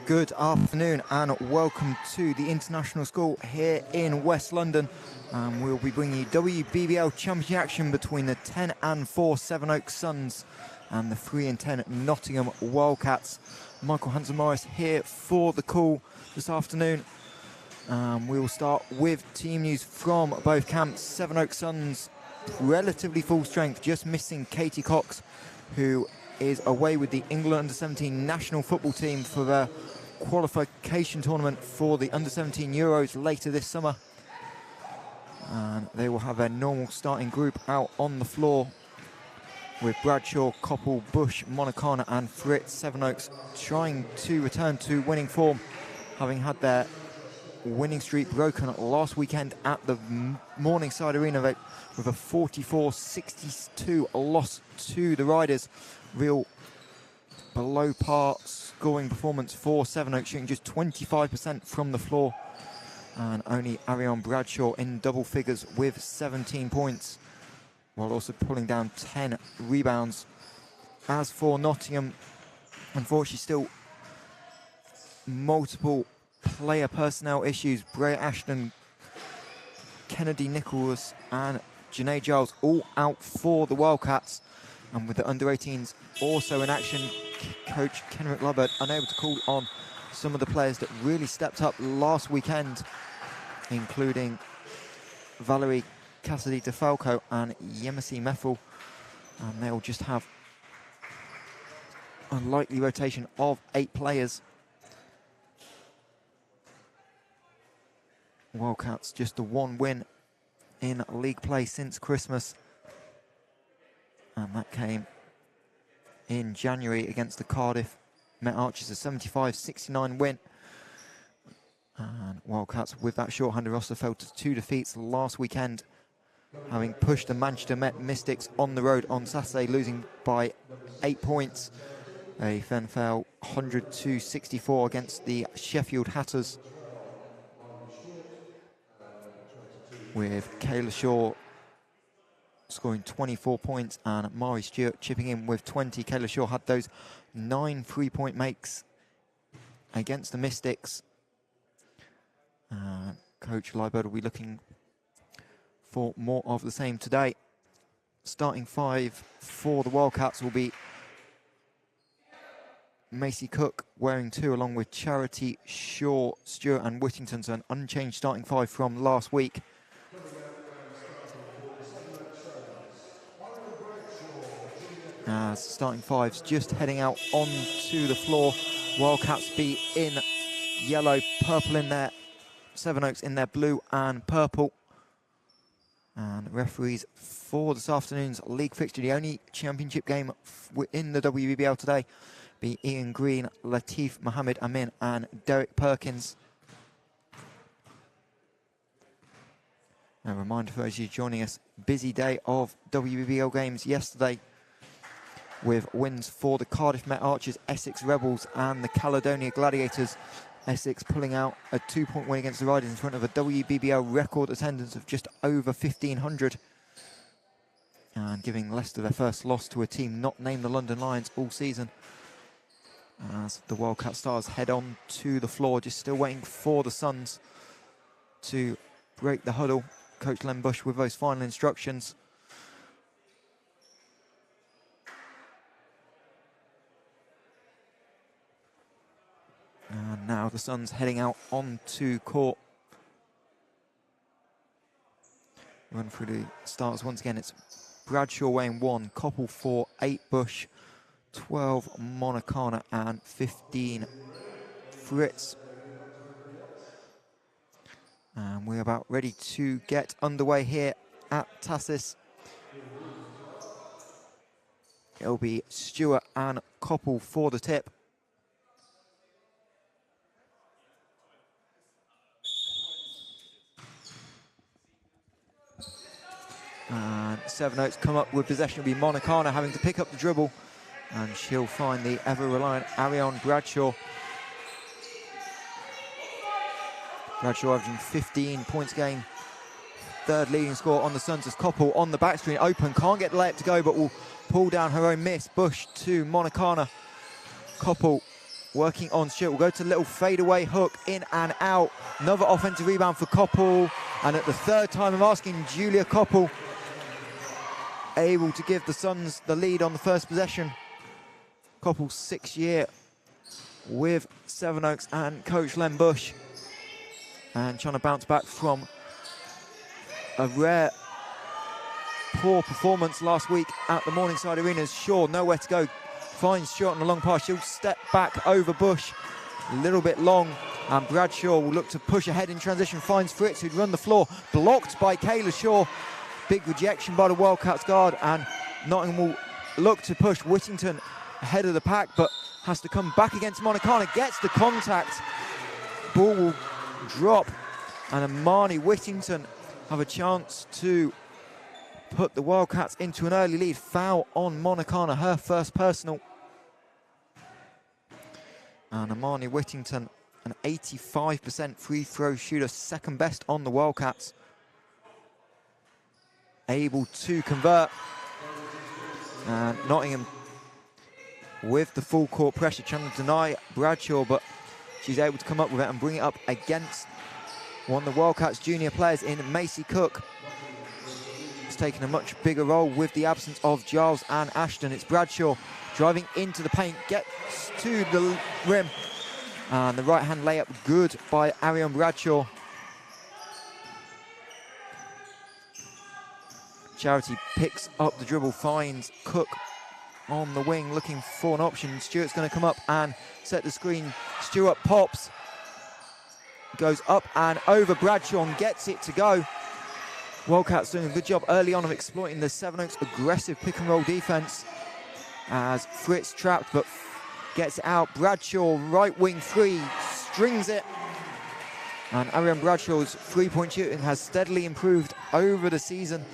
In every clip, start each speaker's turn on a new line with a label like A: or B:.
A: Good afternoon and welcome to the International School here in West London. We'll be bringing you WBBL Championship action between the 10 and 4 Sevenoaks Suns and the 3 and 10 Nottingham Wildcats. Michael Hansen-Morris here for the call this afternoon. We will start with team news from both camps. Sevenoaks Suns relatively full strength, just missing Katie Cox, who is away with the England Under-17 national football team for their qualification tournament for the Under-17 Euros later this summer. And they will have their normal starting group out on the floor with Bradshaw, Koppel, Bush, Monacana and Fritz. Sevenoaks trying to return to winning form, having had their winning streak broken last weekend at the Morningside Arena with a 44-62 loss to the Riders. Real below par scoring performance for Sevenoaks, shooting just 25% from the floor, and only Ariane Bradshaw in double figures with 17 points, while also pulling down 10 rebounds. As for Nottingham, unfortunately still multiple player personnel issues. Brea Ashton, Kennedy Nichols and Janae Giles all out for the Wildcats. And with the under-18s also in action, coach Kenrick Lubbard unable to call on some of the players that really stepped up last weekend, including Valerie Cassidy DeFalco and Yemisi Meffel. And they'll just have a likely rotation of 8 players. Wildcats just the one win in league play since Christmas, and that came in January against the Cardiff Met Archers, a 75-69 win. And Wildcats, with that short-handed roster, fell to 2 defeats last weekend, having pushed the Manchester Met Mystics on the road on Saturday, losing by 8 points. They then fell 100-64 against the Sheffield Hatters, with Kayla Shaw scoring 24 points and Mari Stewart chipping in with 20. Kayla Shaw had those 9 3-point makes against the Mystics. Coach Liebert will be looking for more of the same today. Starting 5 for the Wildcats will be Macy Cook wearing 2, along with Charity, Shaw, Stewart and Whittington, so an unchanged starting 5 from last week. As starting 5's just heading out onto the floor. Wildcats be in yellow, purple in their Sevenoaks in their blue and purple. And referees for this afternoon's league fixture, the only championship game in the WBBL today, be Ian Green, Latif Mohammed Amin and Derek Perkins. A reminder for those of you joining us, busy day of WBBL games yesterday, with wins for the Cardiff Met Archers, Essex Rebels and the Caledonia Gladiators. Essex pulling out a 2-point win against the Riders in front of a WBBL record attendance of just over 1,500. And giving Leicester their first loss to a team not named the London Lions all season. As the Wildcat Stars head on to the floor, just still waiting for the Suns to break the huddle. Coach Len Bush with those final instructions. And now the Suns heading out onto court. Run through the starters once again. It's Bradshaw weighing 1, Koppel 4, 8 Bush, 12 Monacana and 15 Fritz. And we're about ready to get underway here at TASIS. It'll be Stewart and Koppel for the tip. And Sevenoaks come up with possession. Will be Monacana having to pick up the dribble, and she'll find the ever-reliant Ariane Bradshaw. Bradshaw averaging 15 points a game. 3rd leading scorer on the Suns as Koppel on the back screen, open, can't get the layup to go, but will pull down her own miss. Bush to Monacana. Koppel working on Stewart. We'll go to a little fadeaway hook, in and out. Another offensive rebound for Koppel. And at the third time of asking, Julia Koppel able to give the Suns the lead on the first possession. Koppel's 6th year with Sevenoaks and coach Len Bush. And trying to bounce back from a rare poor performance last week at the Morningside Arenas. Shaw, nowhere to go. Finds Stewart on the long pass. She'll step back over Bush. A little bit long. And Bradshaw will look to push ahead in transition. Finds Fritz, who'd run the floor. Blocked by Kayla Shaw. Big rejection by the Wildcats guard. And Nottingham will look to push Whittington ahead of the pack, but has to come back against Monicana. Gets the contact. Ball will drop. And Amani Whittington have a chance to put the Wildcats into an early lead. Foul on Monicana, her first personal. And Amani Whittington, an 85% free throw shooter, second best on the Wildcats. Able to convert. And Nottingham with the full court pressure, trying to deny Bradshaw, but she's able to come up with it and bring it up against one of the Wildcats junior players in Macy Cook. It's taken a much bigger role with the absence of Giles and Ashton. It's Bradshaw driving into the paint, gets to the rim, and the right-hand layup good by Ariane Bradshaw. Charity picks up the dribble, finds Cook on the wing, looking for an option. Stewart's going to come up and set the screen. Stewart pops, goes up and over Bradshaw and gets it to go. Wildcats doing a good job early on of exploiting the Sevenoaks' aggressive pick and roll defense as Fritz trapped but gets it out. Bradshaw, right wing three, strings it. And Ariane Bradshaw's three-point shooting has steadily improved over the season.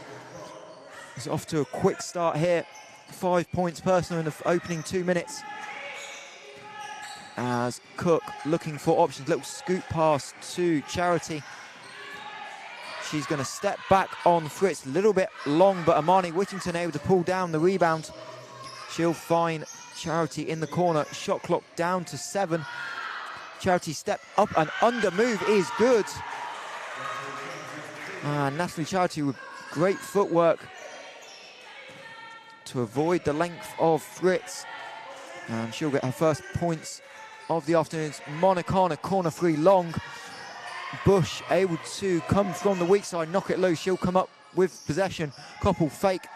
A: It's off to a quick start here. 5 points personal in the opening 2 minutes. As Cook looking for options, little scoop pass to Charity. She's going to step back on Fritz, a little bit long, but Amani Whittington able to pull down the rebound. She'll find Charity in the corner, shot clock down to 7. Charity step up and under move is good. And Natalie Charity with great footwork to avoid the length of Fritz. And she'll get her first points of the afternoon. Monicana, corner three, long. Bush able to come from the weak side, knock it loose. She'll come up with possession. Koppel fake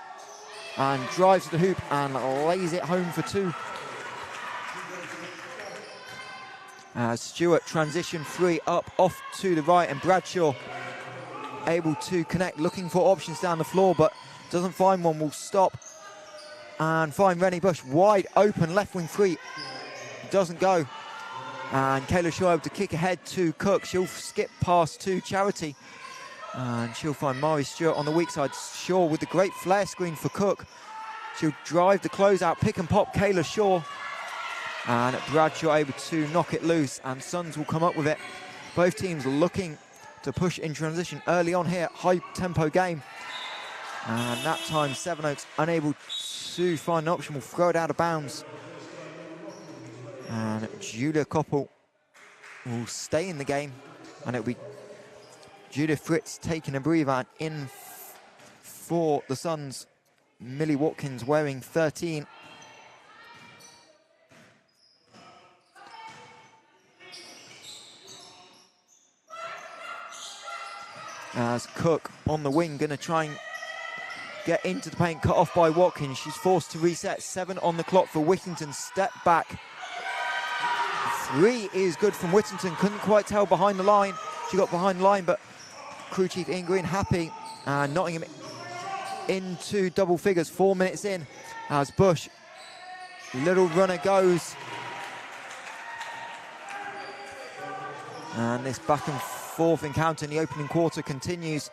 A: and drives to the hoop and lays it home for 2. As Stewart transition three up off to the right, and Bradshaw able to connect, looking for options down the floor, but doesn't find one. Will stop and find Rennie Bush wide open, left wing three, doesn't go. And Kayla Shaw able to kick ahead to Cook. She'll skip past to Charity. And she'll find Mari Stewart on the weak side. Shaw with the great flare screen for Cook. She'll drive the closeout, pick and pop Kayla Shaw. And Bradshaw able to knock it loose, and Suns will come up with it. Both teams looking to push in transition early on here. High tempo game. And that time Sevenoaks unable to find an option, will throw it out of bounds. And Julia Koppel will stay in the game, and it'll be Judith Fritz taking a breather, and in for the Suns, Millie Watkins wearing 13. As Cook on the wing, going to try and get into the paint, cut off by Watkins. She's forced to reset. 7 on the clock for Whittington. Step back. 3 is good from Whittington. Couldn't quite tell behind the line. She got behind the line, but crew chief Ian Green happy. And Nottingham into double figures. 4 minutes in as Bush, little runner goes. And this back and forth encounter in the opening quarter continues.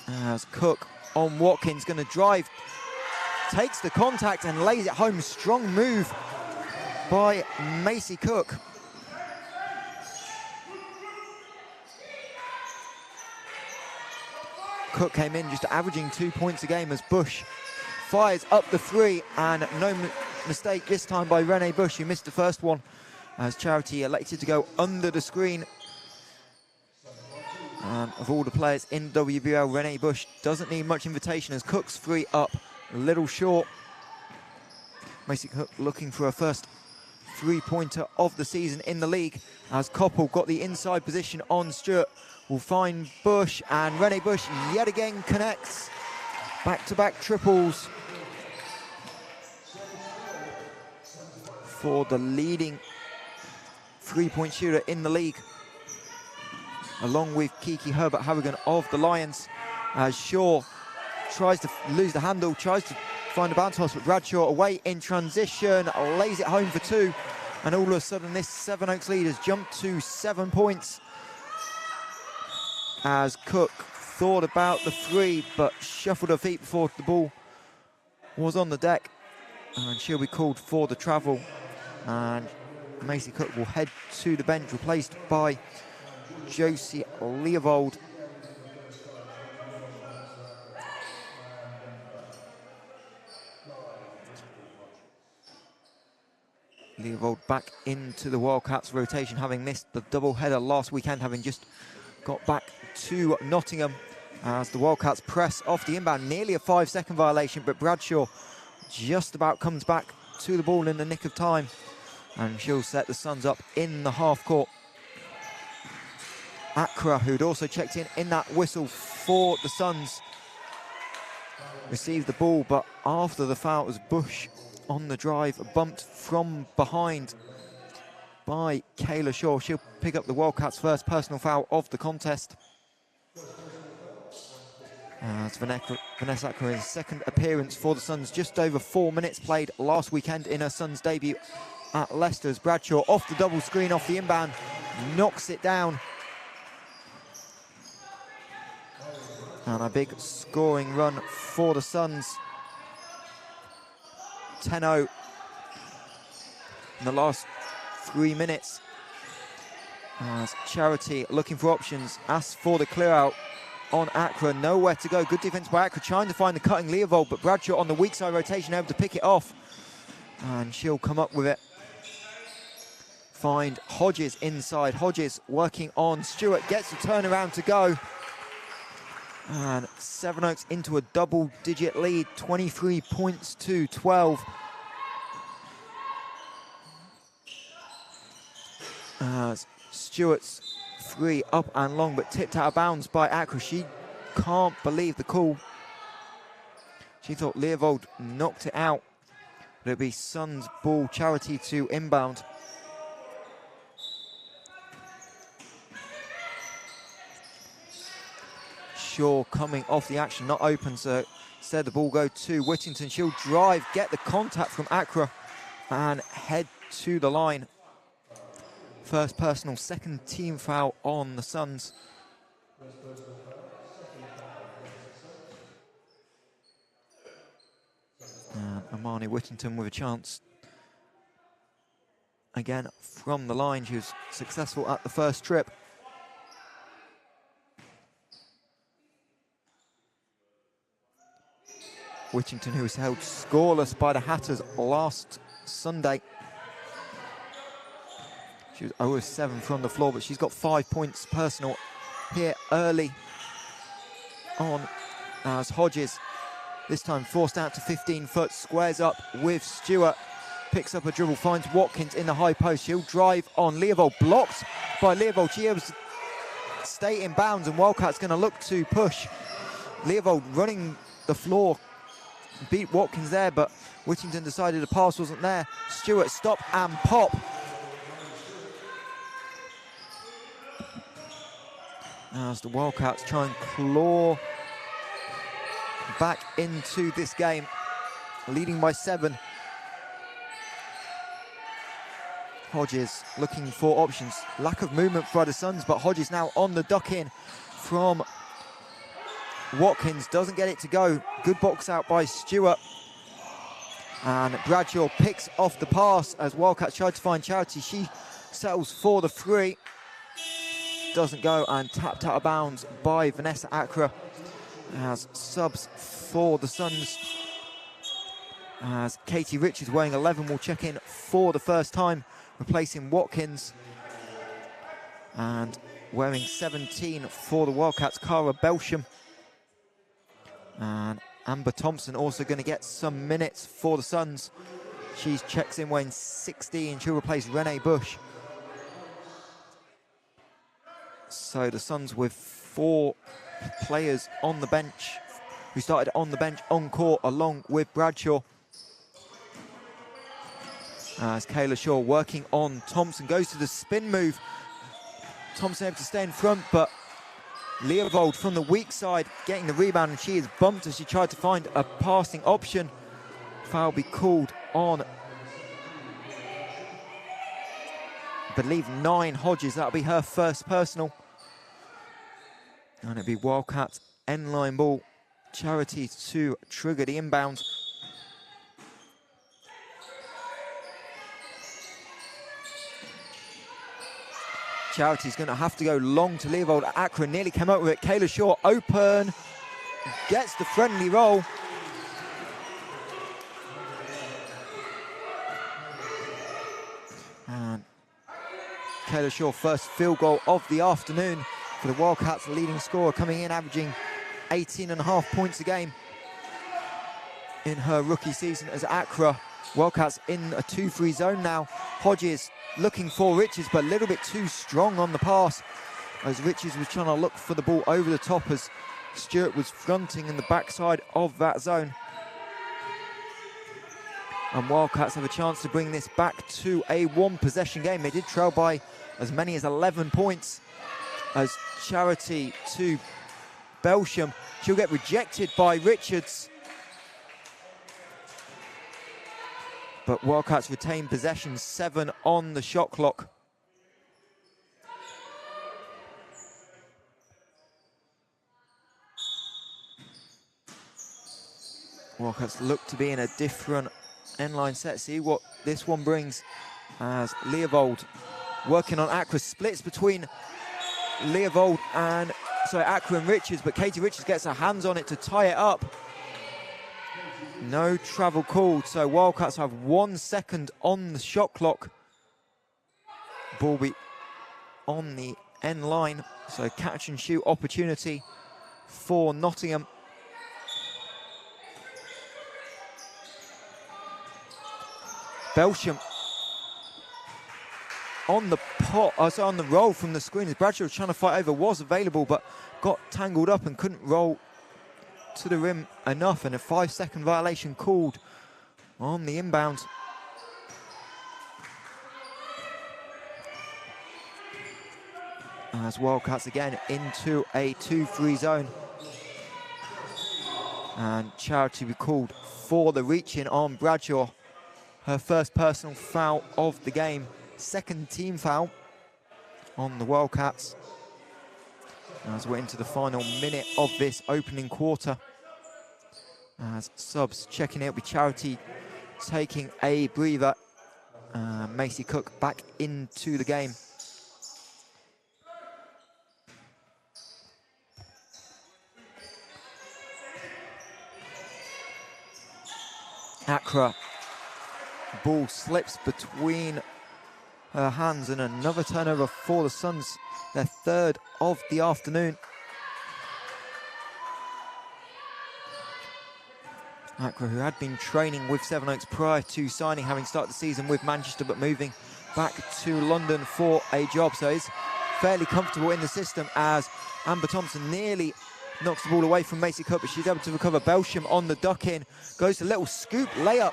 A: As Cook on Watkins, going to drive, takes the contact and lays it home. Strong move by Macy Cook. Cook came in just averaging 2 points a game as Bush fires up the 3, and no mistake this time by Renee Bush, who missed the first one, as Charity elected to go under the screen. And of all the players in WBL, Renee Bush doesn't need much invitation as Cook's 3 up, a little short. Macy Cook looking for her first 3-pointer of the season in the league, as Koppel got the inside position on Stewart. Will find Bush, and Renee Bush yet again connects. Back-to-back triples for the leading 3-point shooter in the league, along with Kiki Herbert-Harrigan of the Lions, as Shaw tries to lose the handle, tries to find a bounce pass, but Bradshaw away in transition, lays it home for 2, and all of a sudden this Sevenoaks lead has jumped to 7 points, as Cook thought about the 3 but shuffled her feet before the ball was on the deck, and she'll be called for the travel, and Macy Cook will head to the bench, replaced by Josie Leovold. Leovold back into the Wildcats rotation, having missed the double-header last weekend, having just got back to Nottingham, as the Wildcats press off the inbound. Nearly a 5-second violation, but Bradshaw just about comes back to the ball in the nick of time, and she'll set the Suns up in the half court. Accra, who'd also checked in that whistle for the Suns, received the ball, but after the foul, it was Bush on the drive, bumped from behind by Kayla Shaw. She'll pick up the Wildcats' first personal foul of the contest. As Vanessa Accra's second appearance for the Suns, just over 4 minutes played last weekend in her Suns debut at Leicester's. Bradshaw off the double screen, off the inbound, knocks it down. And a big scoring run for the Suns. 10-0 in the last 3 minutes. As Charity looking for options, asks for the clear out on Accra, nowhere to go. Good defense by Accra, trying to find the cutting Leovold, but Bradshaw on the weak side rotation able to pick it off, and she'll come up with it. Find Hodges inside. Hodges working on Stewart, gets the turnaround to go, and Sevenoaks into a double-digit lead, 23 points to 12. As Stewart's 3 up and long, but tipped out of bounds by Accra. She can't believe the call. She thought Leovold knocked it out, but it'll be Suns ball. Charity to inbound. Shaw coming off the action, not open, so instead the ball go to Whittington. She'll drive, get the contact from Accra, and head to the line. First personal, second team foul on the Suns. Amani Whittington with a chance again from the line. She was successful at the first trip. Whittington, who was held scoreless by the Hatters last Sunday. She was 0 of 7 from the floor, but she's got 5 points personal here early on, as Hodges, this time forced out to 15 foot, squares up with Stewart, picks up a dribble, finds Watkins in the high post. She'll drive on Leovold, blocked by Leovold. She able to stay in bounds, and Wildcats going to look to push. Leovold running the floor, beat Watkins there, but Whittington decided the pass wasn't there. Stewart stop and pop. As the Wildcats try and claw back into this game, leading by 7. Hodges looking for options. Lack of movement by the Suns, but Hodges now on the duck in from Watkins. Doesn't get it to go. Good box out by Stewart. And Bradshaw picks off the pass as Wildcats tried to find Charity. She settles for the 3. Doesn't go, and tapped out of bounds by Vanessa Accra. As subs for the Suns, as Katie Richards, wearing 11, will check in for the first time, replacing Watkins. And wearing 17 for the Wildcats, Cara Belsham. And Amber Thompson also going to get some minutes for the Suns. She checks in wearing 16. She'll replace Renee Bush. So the Suns with 4 players on the bench, who started on the bench on court along with Bradshaw. As Kayla Shaw working on Thompson, goes to the spin move. Thompson able to stay in front, but Leovold from the weak side getting the rebound, and she is bumped as she tried to find a passing option. Foul be called on, I believe, 9 Hodges. That'll be her first personal. And it'll be Wildcats end line ball. Charity to trigger the inbound. Charity's going to have to go long to Leovold. Akron nearly came up with it. Kayla Shaw open, gets the friendly roll. And Kayla Shaw, first field goal of the afternoon for the Wildcats, leading scorer, coming in averaging 18.5 points a game in her rookie season as Accra. Wildcats in a 2-3 zone now. Hodges looking for Richards, but a little bit too strong on the pass, as Richards was trying to look for the ball over the top as Stewart was fronting in the backside of that zone. And Wildcats have a chance to bring this back to a 1-possession game. They did trail by as many as 11 points. As Charity to Belsham, she'll get rejected by Richards. But Wildcats retain possession, 7 on the shot clock. Wildcats look to be in a different end-line set. See what this one brings as Leovold working on Accra. Splits between Leovold and, Accra and Richards, but Katie Richards gets her hands on it to tie it up. No travel called, so Wildcats have 1 second on the shot clock. Ball be on the end line, so catch and shoot opportunity for Nottingham. Belsham on the on the roll from the screen as Bradshaw was trying to fight over, was available but got tangled up and couldn't roll to the rim enough, and a 5-second violation called on the inbound. As Wildcats again into a 2-3 zone. And Charity be called for the reach-in on Bradshaw. Her first personal foul of the game. Second team foul on the Wildcats. As we're into the final minute of this opening quarter. As subs checking out with Charity taking a breather. Macy Cook back into the game. Accra, ball slips between her hands, and another turnover for the Suns, their third of the afternoon. Accra, who had been training with Sevenoaks prior to signing, having started the season with Manchester but moving back to London for a job, so is fairly comfortable in the system as Amber Thompson nearly knocks the ball away from Macy Cook, but she's able to recover. Belsham on the duck-in, goes to a little scoop layup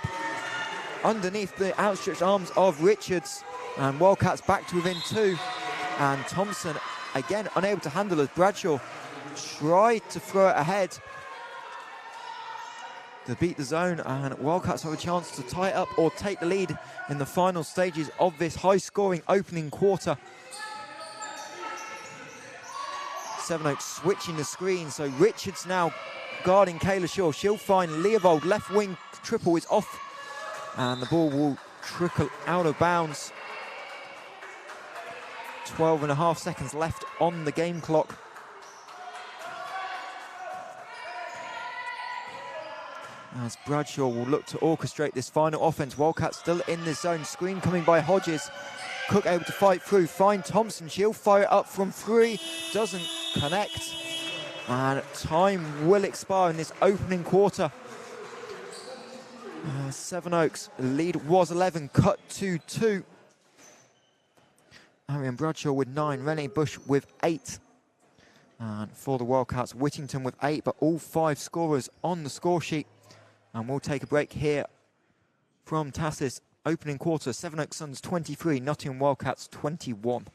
A: underneath the outstretched arms of Richards, and Wildcats back to within 2. And Thompson again unable to handle as Bradshaw tried to throw it ahead to beat the zone, and Wildcats have a chance to tie it up or take the lead in the final stages of this high-scoring opening quarter. Sevenoaks switching the screen, so Richards now guarding Kayla Shaw. She'll find Leovold, left wing triple is off, and the ball will trickle out of bounds. 12.5 seconds left on the game clock. as Bradshaw will look to orchestrate this final offense. Wildcats still in this zone. Screen coming by Hodges. Cook able to fight through, find Thompson. She'll fire it up from 3, doesn't connect. And time will expire in this opening quarter. Sevenoaks lead was 11, cut to 2. Arian Bradshaw with 9, Renee Bush with 8. And for the Wildcats, Whittington with 8, but all 5 scorers on the score sheet. And we'll take a break here from TASIS. Opening quarter, Sevenoaks Suns 23, Nottingham Wildcats 21.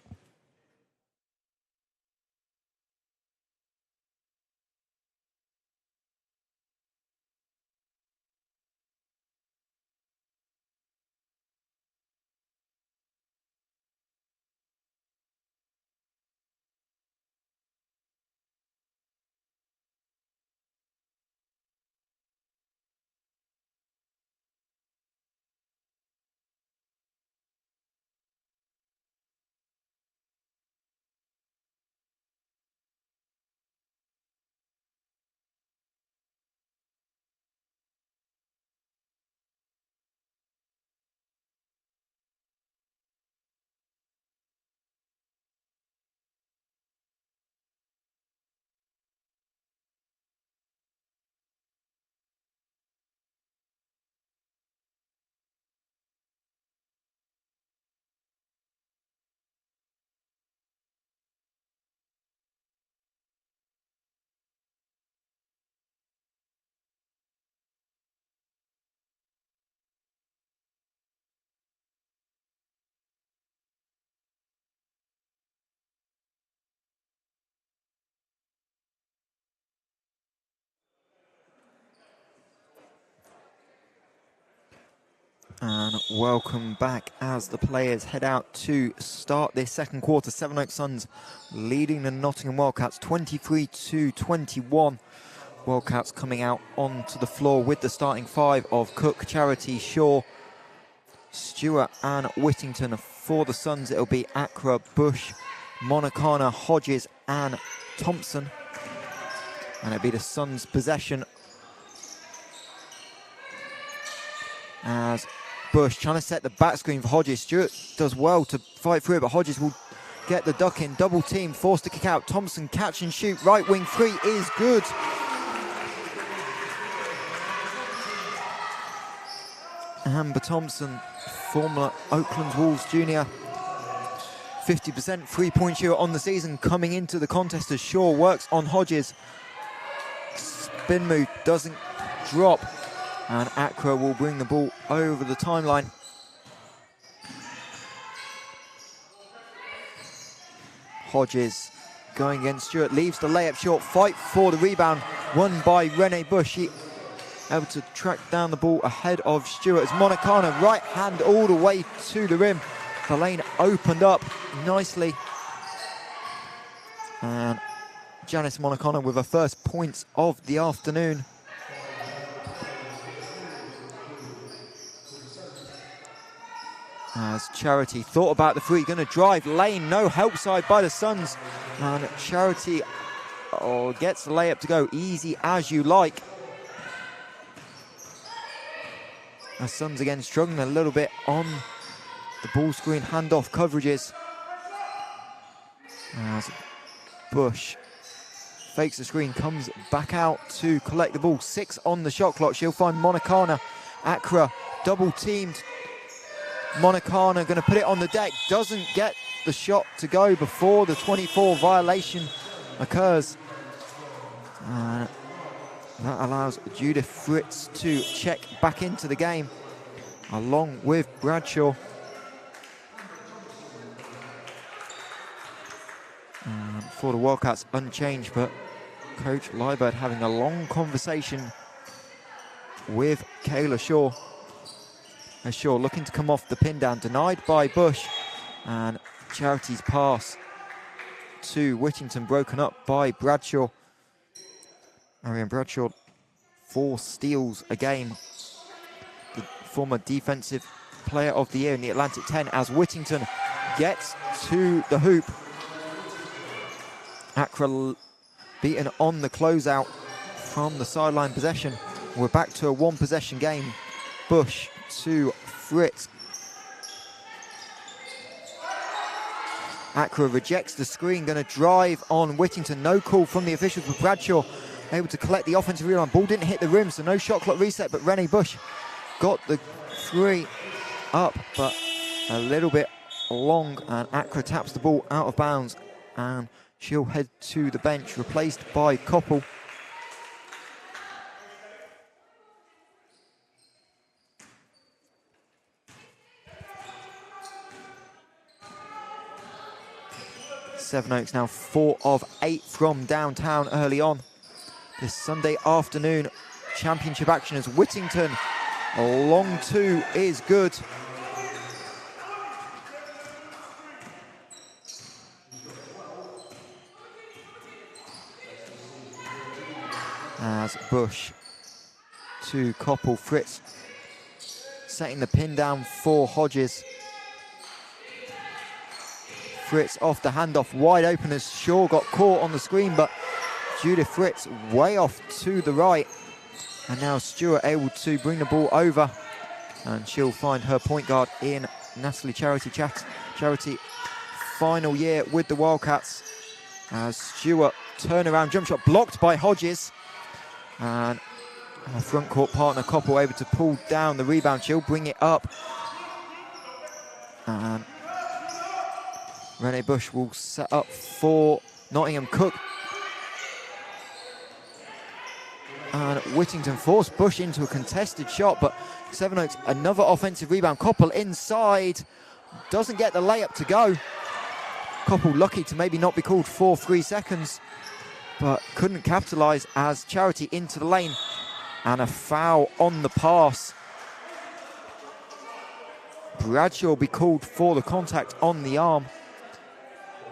A: And welcome back as the players head out to start this second quarter. Sevenoaks Suns leading the Nottingham Wildcats 23-21. Wildcats coming out onto the floor with the starting 5 of Cook, Charity, Shaw, Stewart and Whittington. For the Suns, it'll be Accra, Bush, Monacana, Hodges and Thompson. And it'll be the Suns' possession as Bush trying to set the back screen for Hodges. Stewart does well to fight through it, but Hodges will get the duck in. Double team, forced to kick out. Thompson catch and shoot. Right wing 3 is good. Amber Thompson, former Oakland Wolves junior. 50% three-point shooter on the season, coming into the contest as Shaw works on Hodges. Spin move doesn't drop. And Accra will bring the ball over the timeline. Hodges going against Stewart, leaves the layup short, fight for the rebound, won by Renee Bush. She able to track down the ball ahead of Stewart as Monacana, right hand all the way to the rim. The lane opened up nicely. And Janice Monacana with her first points of the afternoon. As Charity thought about the 3, going to drive lane, no help side by the Suns. And Charity gets the layup to go, easy as you like. The Suns again struggling a little bit on the ball screen handoff coverages. As Bush fakes the screen, comes back out to collect the ball. 6 on the shot clock, she'll find Monacana. Accra double teamed. Monacana going to put it on the deck, doesn't get the shot to go before the 24 violation occurs. That allows Judith Fritz to check back into the game, along with Bradshaw. For the Wildcats, unchanged, but Coach Liebert having a long conversation with Kayla Shaw. Shaw looking to come off the pin down, denied by Bush, and Charity's pass to Whittington broken up by Bradshaw. Arian Bradshaw, 4 steals a game. The former defensive player of the year in the Atlantic 10 as Whittington gets to the hoop. Accra beaten on the closeout from the sideline possession. We're back to a one possession game. Bush to Fritz. Accra rejects the screen, going to drive on Whittington. No call from the officials, but Bradshaw able to collect the offensive rebound. Ball didn't hit the rim, so no shot clock reset, but Renee Bush got the three up, but a little bit long, and Accra taps the ball out of bounds, and she'll head to the bench, replaced by Koppel. Sevenoaks now 4 of 8 from downtown early on. This Sunday afternoon championship action as Whittington, a long 2 is good. As Bush to Koppel, Fritz setting the pin down for Hodges. Fritz off the handoff, wide open as Shaw got caught on the screen, but Judith Fritz way off to the right. And now Stewart able to bring the ball over, and she'll find her point guard in Natalie Charity. Charity, final year with the Wildcats. As Stewart, turnaround jump shot blocked by Hodges. And her front court partner Koppel able to pull down the rebound. She'll bring it up. And Renee Bush will set up for Nottingham. Cook and Whittington force Bush into a contested shot, but Sevenoaks another offensive rebound. Koppel inside, doesn't get the layup to go. Koppel lucky to maybe not be called for 3 seconds, but couldn't capitalise as Charity into the lane, and a foul on the pass. Bradshaw will be called for the contact on the arm,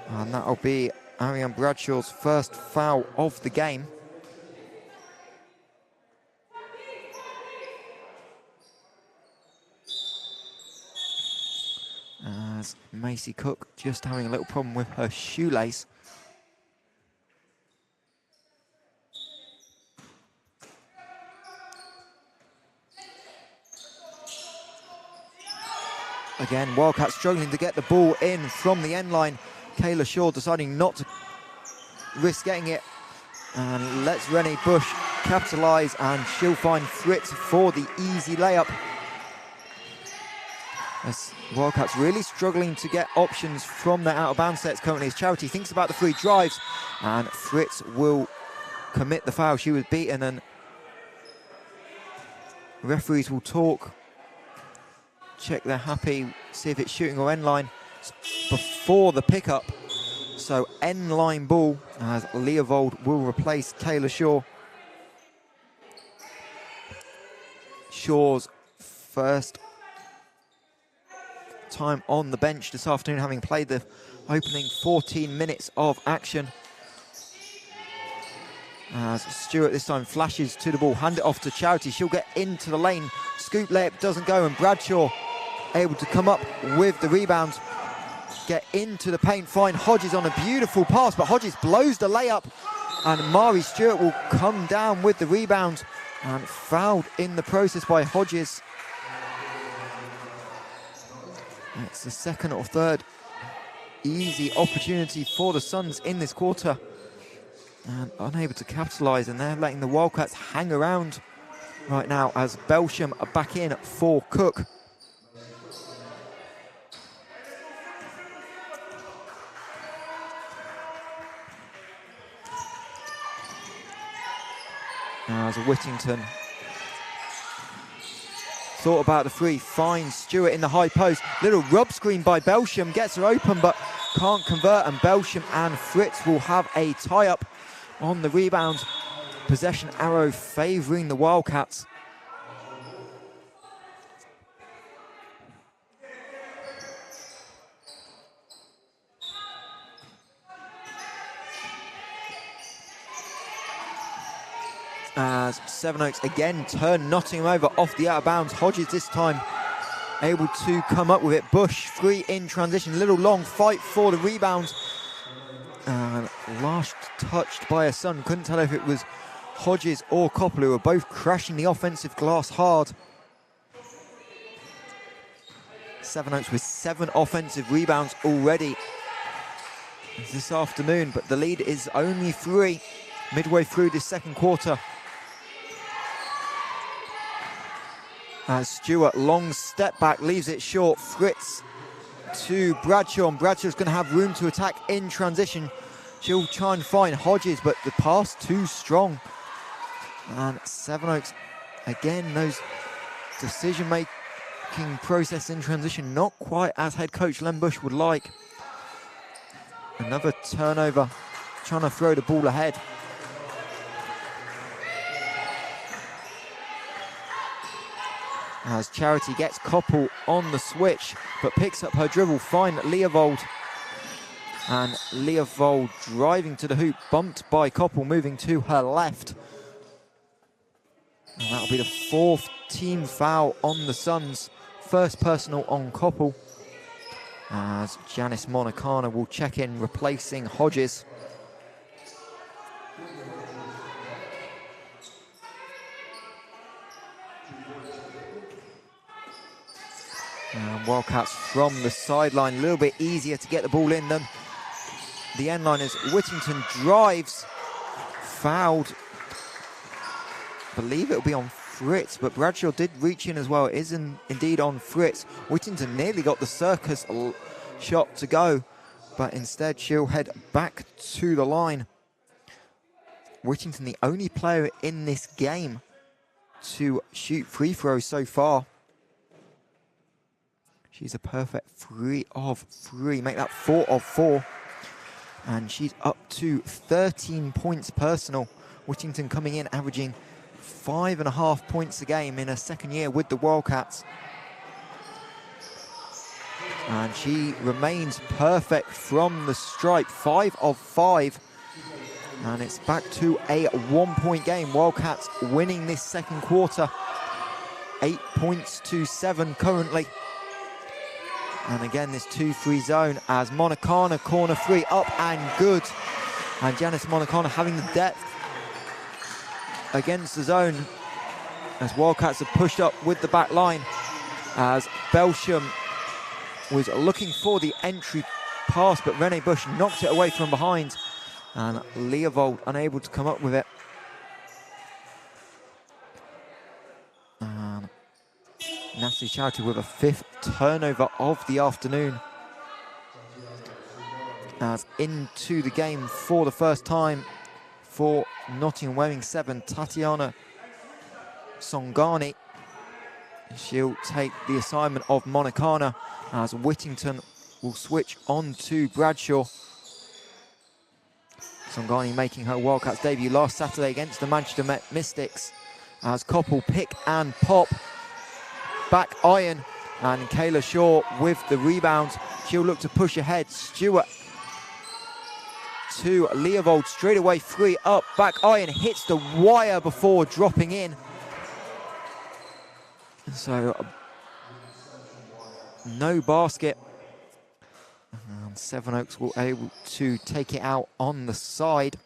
A: and that'll be Ariane Bradshaw's first foul of the game. As Macy Cook just having a little problem with her shoelace. Again, Wildcats struggling to get the ball in from the end line. Kayla Shaw deciding not to risk getting it, and lets Renee Bush capitalise, and she'll find Fritz for the easy layup. As Wildcats really struggling to get options from their out-of-bounds sets currently, as Charity thinks about the 3 drives, and Fritz will commit the foul. She was beaten, and referees will talk, check they're happy, see if it's shooting or end line before the pickup. So end line ball, as Leovold will replace Kayla Shaw. Shaw's first time on the bench this afternoon, having played the opening 14 minutes of action. As Stewart this time flashes to the ball, hand it off to Charity. She'll get into the lane, scoop layup doesn't go, and Bradshaw able to come up with the rebound, get into the paint, find Hodges on a beautiful pass, but Hodges blows the layup, and Mari Stewart will come down with the rebound, and fouled in the process by Hodges. It's the second or third easy opportunity for the Suns in this quarter, and unable to capitalise, and they're letting the Wildcats hang around right now as Belsham are back in for Cook. As Whittington thought about the 3, finds Stewart in the high post. Little rub screen by Belsham, gets her open but can't convert, and Belsham and Fritz will have a tie-up on the rebound. Possession arrow favouring the Wildcats. As Sevenoaks again turn Nottingham over off the out of bounds. Hodges this time able to come up with it. Bush 3 in transition, little long fight for the rebound. And last touched by a Sun. Couldn't tell if it was Hodges or Koppel, who are both crashing the offensive glass hard. Sevenoaks with 7 offensive rebounds already this afternoon, but the lead is only 3 midway through this second quarter. As Stewart, long step back, leaves it short. Fritz to Bradshaw, and Bradshaw's going to have room to attack in transition. She'll try and find Hodges, but the pass too strong. And Sevenoaks, again, those decision-making process in transition, not quite as head coach Len Bush would like. Another turnover, trying to throw the ball ahead. As Charity gets Koppel on the switch, but picks up her dribble, find Leovold. And Leovold driving to the hoop, bumped by Koppel, moving to her left. And that'll be the 4th team foul on the Suns. First personal on Koppel. As Janice Monacana will check in, replacing Hodges. And Wildcats from the sideline, a little bit easier to get the ball in them. The end line is Whittington drives, fouled. I believe it'll be on Fritz, but Bradshaw did reach in as well. It is indeed on Fritz. Whittington nearly got the circus shot to go, but instead she'll head back to the line. Whittington, the only player in this game to shoot free throws so far. She's a perfect 3 of 3, make that 4 of 4. And she's up to 13 points personal. Whittington coming in, averaging 5.5 points a game in her second year with the Wildcats. And she remains perfect from the stripe, 5 of 5. And it's back to a 1-point game. Wildcats winning this second quarter, 8 points to 7 currently. And again, this 2-3 zone as Monacana, corner 3, up and good. And Janice Monacana having the depth against the zone as Wildcats have pushed up with the back line. As Belsham was looking for the entry pass, but Rene Bush knocked it away from behind. And Leovold unable to come up with it. Natalie Charity with a 5th turnover of the afternoon. As into the game for the first time for Nottingham wearing 7, Tatiana Songani. She'll take the assignment of Monacana as Whittington will switch on to Bradshaw. Songani making her Wildcats debut last Saturday against the Manchester Mystics. As Koppel pick and pop. Back iron, and Kayla Shaw with the rebound. She'll look to push ahead. Stewart to Leovold, straight away 3 up. Back iron, hits the wire before dropping in. So no basket. And Sevenoaks will able to take it out on the side.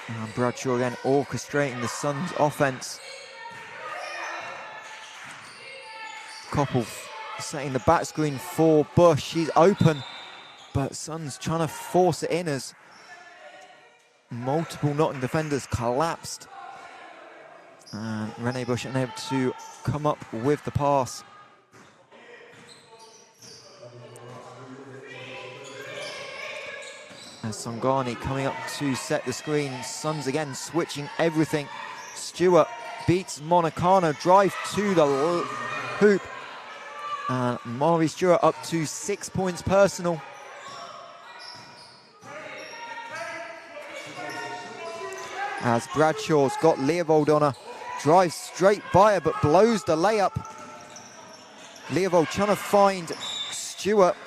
A: And Bradshaw again orchestrating the Suns' offense. Koppel setting the back screen for Bush. She's open, but Suns trying to force it in as multiple Nottingham defenders collapsed. And Rene Bush unable to come up with the pass. And Songani coming up to set the screen. Suns again switching everything. Stewart beats Monacana, drive to the hoop. And Mari Stewart up to 6 points personal. As Bradshaw's got Leovold on her. Drives straight by her but blows the layup. Leovold trying to find Stewart.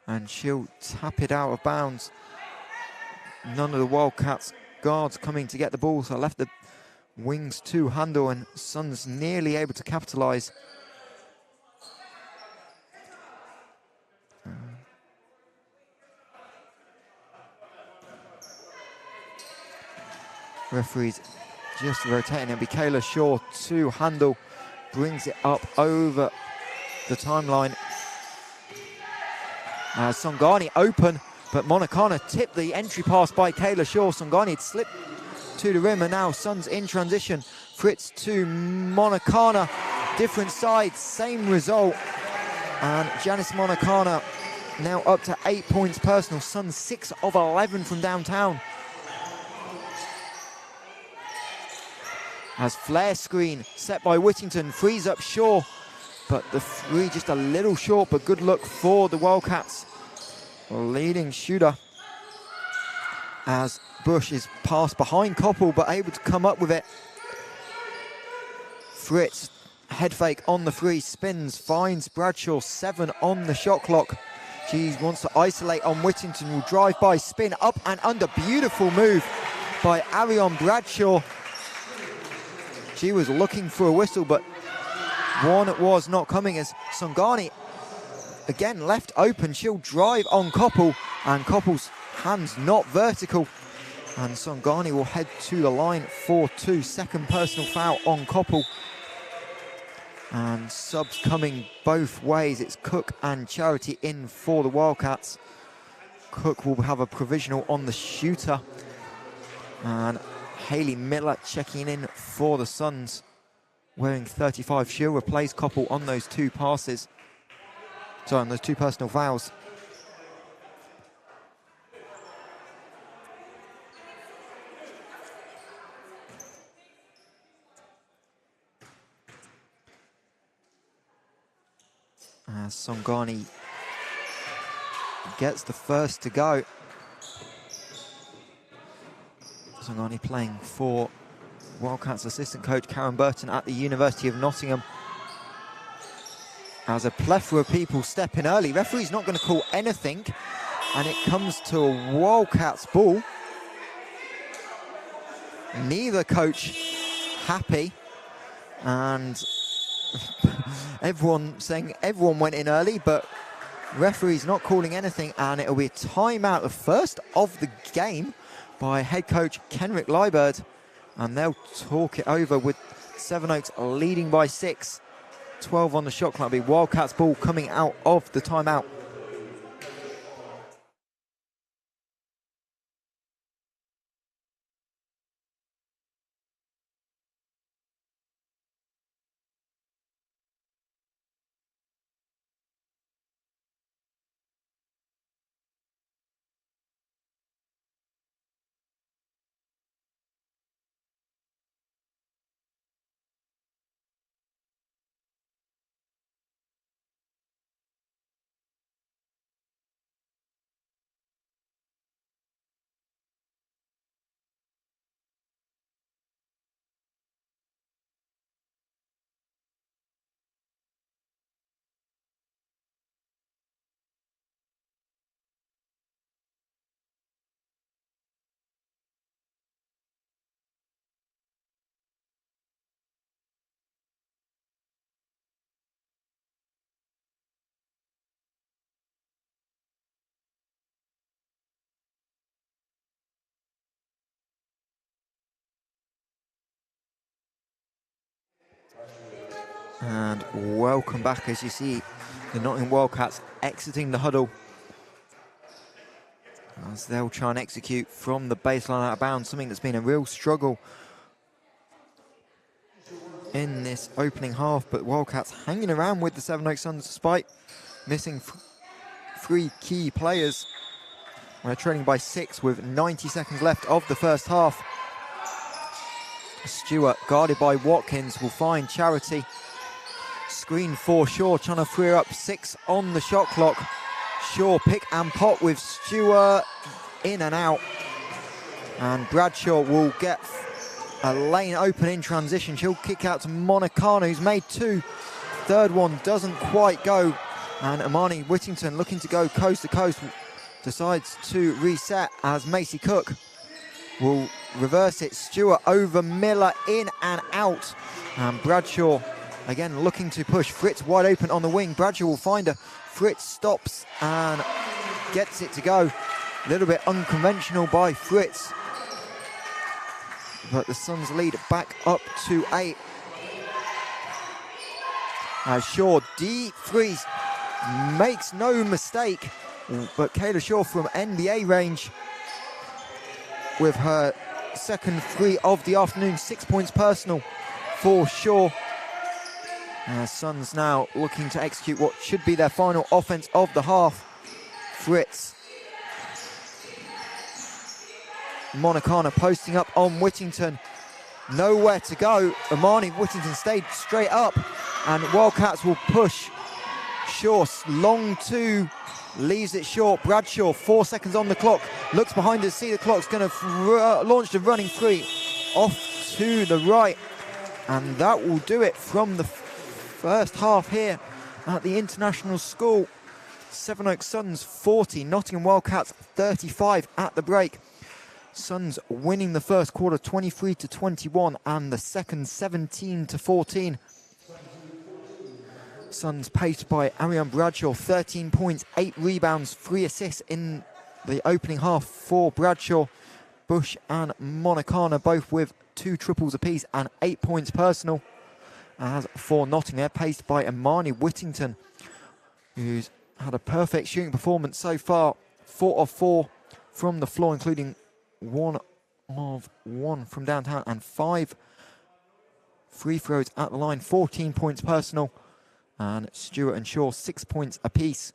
A: And she'll tap it out of bounds. None of the Wildcats guards coming to get the ball, so left the wings to handle, and Suns nearly able to capitalise. Referees just rotating. It'll be Kayla Shaw to handle, brings it up over the timeline. Songani open, but Monacana tipped the entry pass by Kayla Shaw. Songani had slipped to the rim, and now Suns in transition. Fritz to Monacana, different sides, same result. And Janice Monacana now up to 8 points personal. Suns 6 of 11 from downtown. As flare screen set by Whittington, frees up Shaw, but the three just a little short, but good luck for the Wildcats. Leading shooter as Bush is passed behind Koppel, but able to come up with it. Fritz, head fake on the three, spins, finds Bradshaw, 7 on the shot clock. She wants to isolate on Whittington, will drive by, spin up and under. Beautiful move by Arion Bradshaw. She was looking for a whistle, but one was not coming as Songani, again left open. She'll drive on Koppel, and Koppel's hands not vertical. And Songani will head to the line for 2. Second personal foul on Koppel. And subs coming both ways. It's Cook and Charity in for the Wildcats. Cook will have a provisional on the shooter. And Hayley Miller checking in for the Suns, wearing 35. She'll replace Koppel on those 2 passes. Sorry, on those 2 personal fouls. As Songani gets the first to go. Songani playing for Wildcats assistant coach Karen Burton at the University of Nottingham. As a plethora of people step in early, referee's not going to call anything, and it comes to a Wildcats ball. Neither coach happy, and everyone saying everyone went in early, but referee's not calling anything, and it'll be a timeout, the first of the game, by head coach Kenrick Liebert, and they'll talk it over with Sevenoaks leading by 6. 12 on the shot clock. It'll be Wildcats ball coming out of the timeout. And welcome back as you see the Nottingham Wildcats exiting the huddle, as they'll try and execute from the baseline out of bounds, something that's been a real struggle in this opening half. But Wildcats hanging around with the Sevenoaks Suns despite missing 3 key players. We're trailing by 6 with 90 seconds left of the first half. Stewart, guarded by Watkins, will find Charity. Screen for Shaw, trying to free her up. 6 on the shot clock. Shaw pick and pop with Stewart in and out. And Bradshaw will get a lane open in transition. She'll kick out to Monacana, who's made 2. Third one doesn't quite go. And Amani Whittington, looking to go coast to coast, decides to reset as Macy Cook will reverse it. Stewart over Miller, in and out. And Bradshaw again looking to push. Fritz wide open on the wing. Bradshaw will find her. Fritz stops and gets it to go. A little bit unconventional by Fritz. But the Suns lead back up to 8. As Shaw deep freeze, makes no mistake. But Kayla Shaw from NBA range with her second three of the afternoon. 6 points personal for Shaw. Suns now looking to execute what should be their final offense of the half. Fritz. Monicana posting up on Whittington. Nowhere to go. Amani Whittington stayed straight up. And Wildcats will push. Shaw, long two. Leaves it short. Bradshaw, 4 seconds on the clock. Looks behind to see the clock's going to launch the running three. Off to the right. And that will do it from the first half here at the International School. Sevenoaks Suns 40, Nottingham Wildcats 35 at the break. Suns winning the first quarter 23-21 and the second 17-14. Suns paced by Ariane Bradshaw, 13 points, 8 rebounds, 3 assists in the opening half for Bradshaw. Bush and Monicana both with 2 triples apiece and 8 points personal. As for Nottingham, they're paced by Amani Whittington, who's had a perfect shooting performance so far. 4 of 4 from the floor, including 1 of 1 from downtown and 5 free throws at the line. 14 points personal. And Stewart and Shaw 6 points apiece.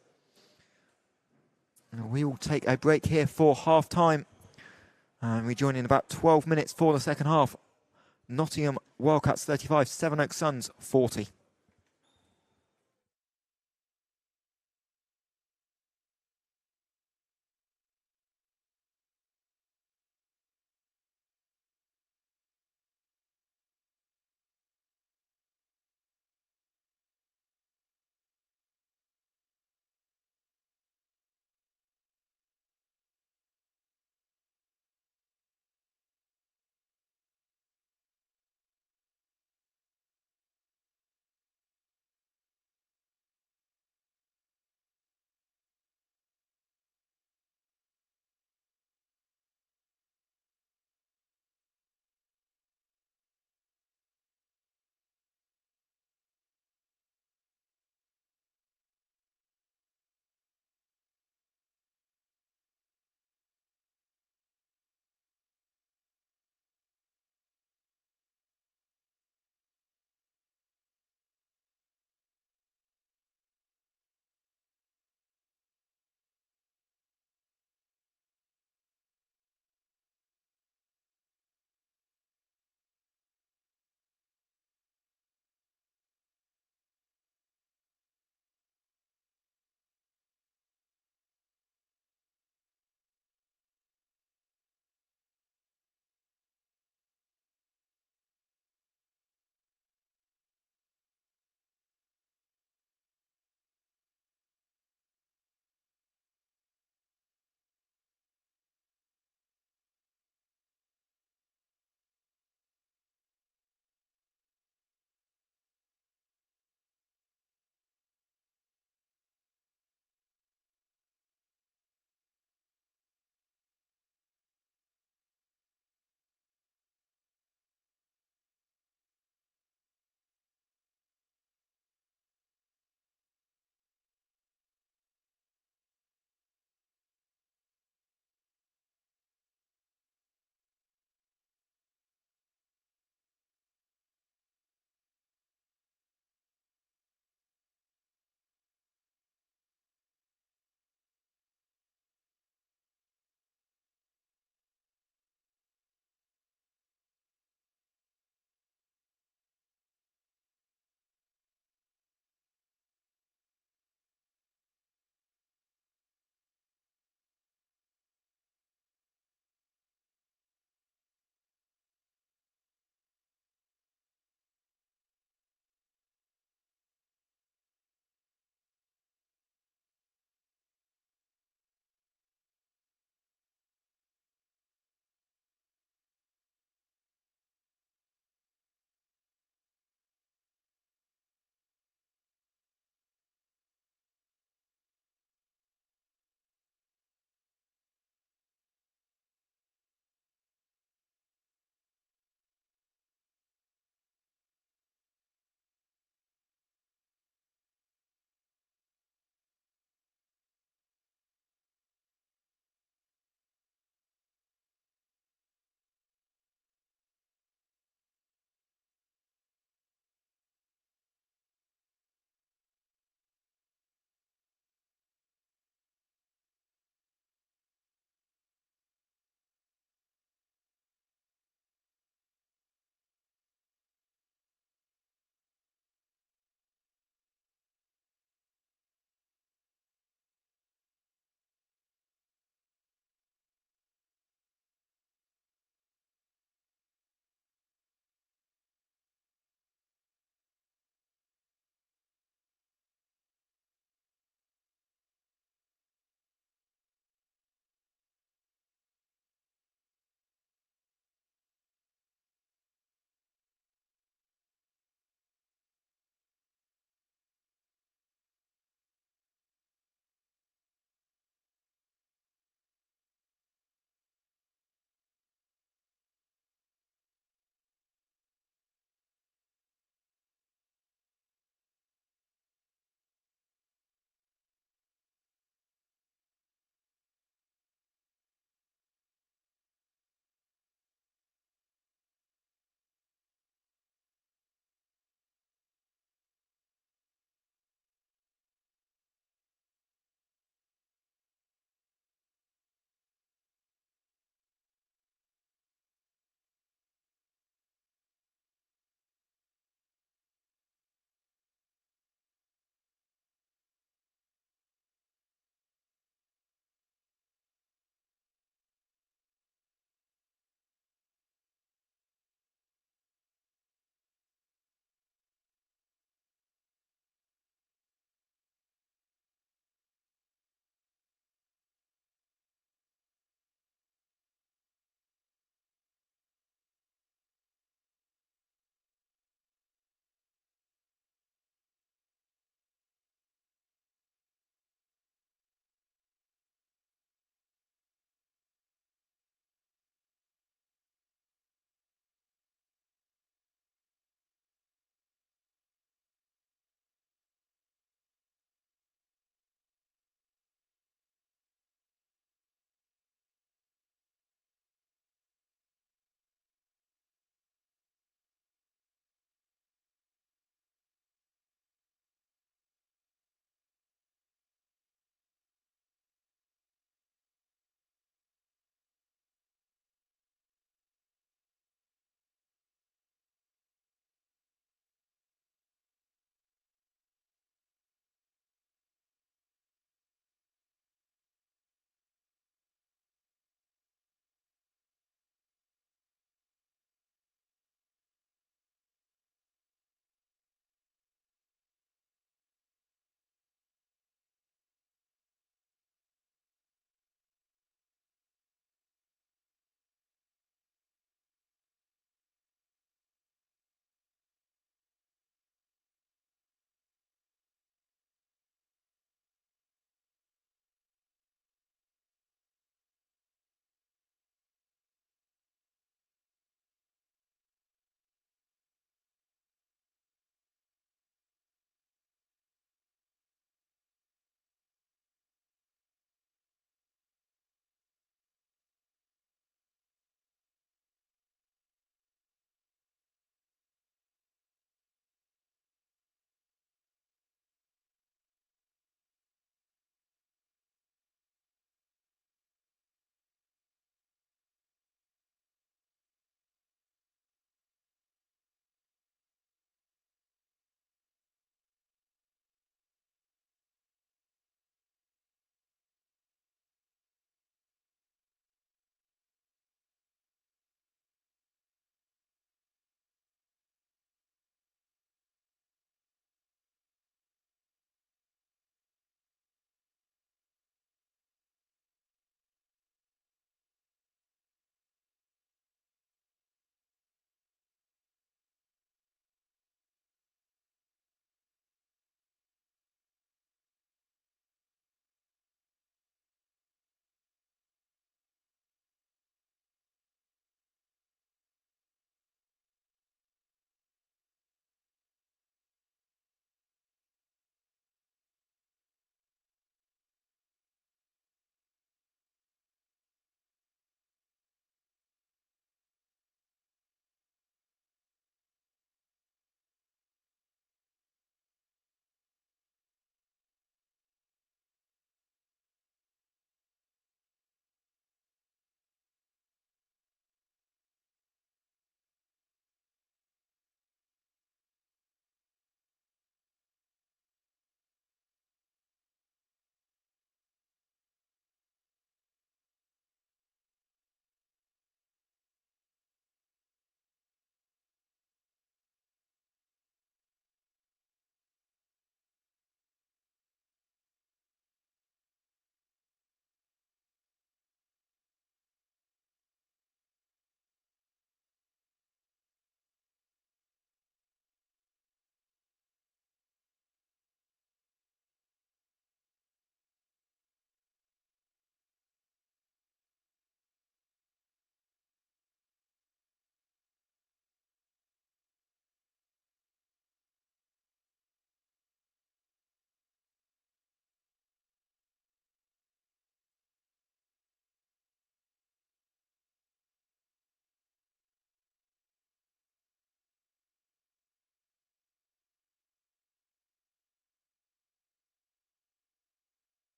A: And we will take a break here for half time. And we join in about 12 minutes for the second half. Nottingham Wildcats 35, Sevenoaks Suns 40.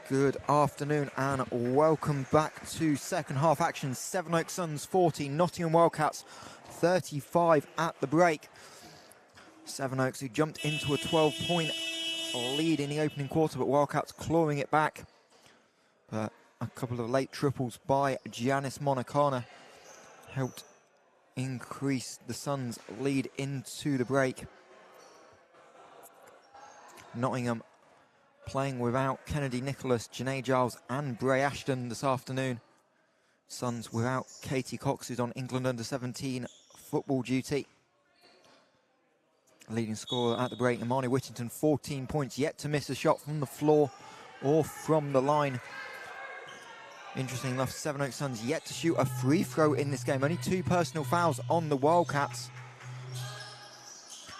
A: Good afternoon and welcome back to second half action. Sevenoaks Suns 40, Nottingham Wildcats 35 at the break. Sevenoaks who jumped into a 12-point lead in the opening quarter, but Wildcats clawing it back. But a couple of late triples by Giannis Monacana helped increase the Suns' lead into the break. Nottingham playing without Kennedy Nicholas, Janae Giles and Bray Ashton this afternoon. Suns without Katie Cox, who's on England under-17 football duty. Leading scorer at the break, Imani Whittington, 14 points, yet to miss a shot from the floor or from the line. Interesting enough, Sevenoaks Suns yet to shoot a free throw in this game. Only 2 personal fouls on the Wildcats.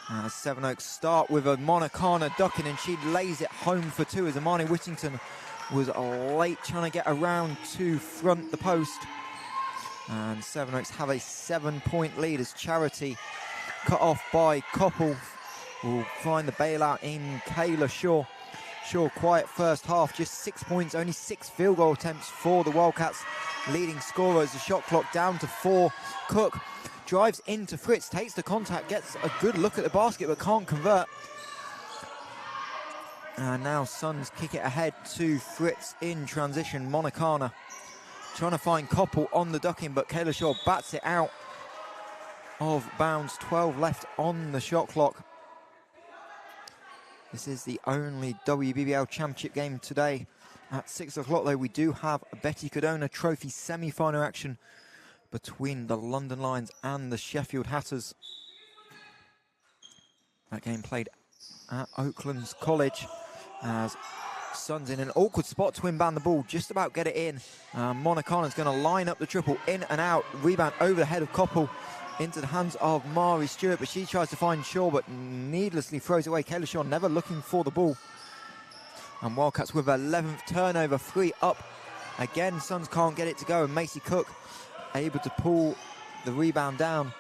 A: As Sevenoaks start with a Monacana ducking, and she lays it home for 2 as Imani Whittington was late trying to get around to front the post. And Sevenoaks have a 7-point lead as Charity, cut off by Koppel, will find the bailout in Kayla Shaw. Shaw quiet first half, just 6 points, only 6 field goal attempts for the Wildcats. Leading scorer as the shot clock down to 4. Cook drives into Fritz, takes the contact, gets a good look at the basket but can't convert. And now Suns kick it ahead to Fritz in transition. Monacana trying to find Koppel on the ducking, but Kayla Shaw bats it out of bounds. 12 left on the shot clock. This is the only WBBL Championship game today. At 6 o'clock though, we do have a Betty Cadona Trophy semi-final action between the London Lions and the Sheffield Hatters. That game played at Oaklands College as Suns in an awkward spot to inbound the ball, just about get it in. Monacana's going to line up the triple, in and out, rebound over the head of Koppel into the hands of Mari Stewart, but she tries to find Shaw but needlessly throws away. Kayla Shaw never looking for the ball. And Wildcats with 11th turnover, 3 up. Again, Suns can't get it to go, and Macy Cook able to pull the rebound down.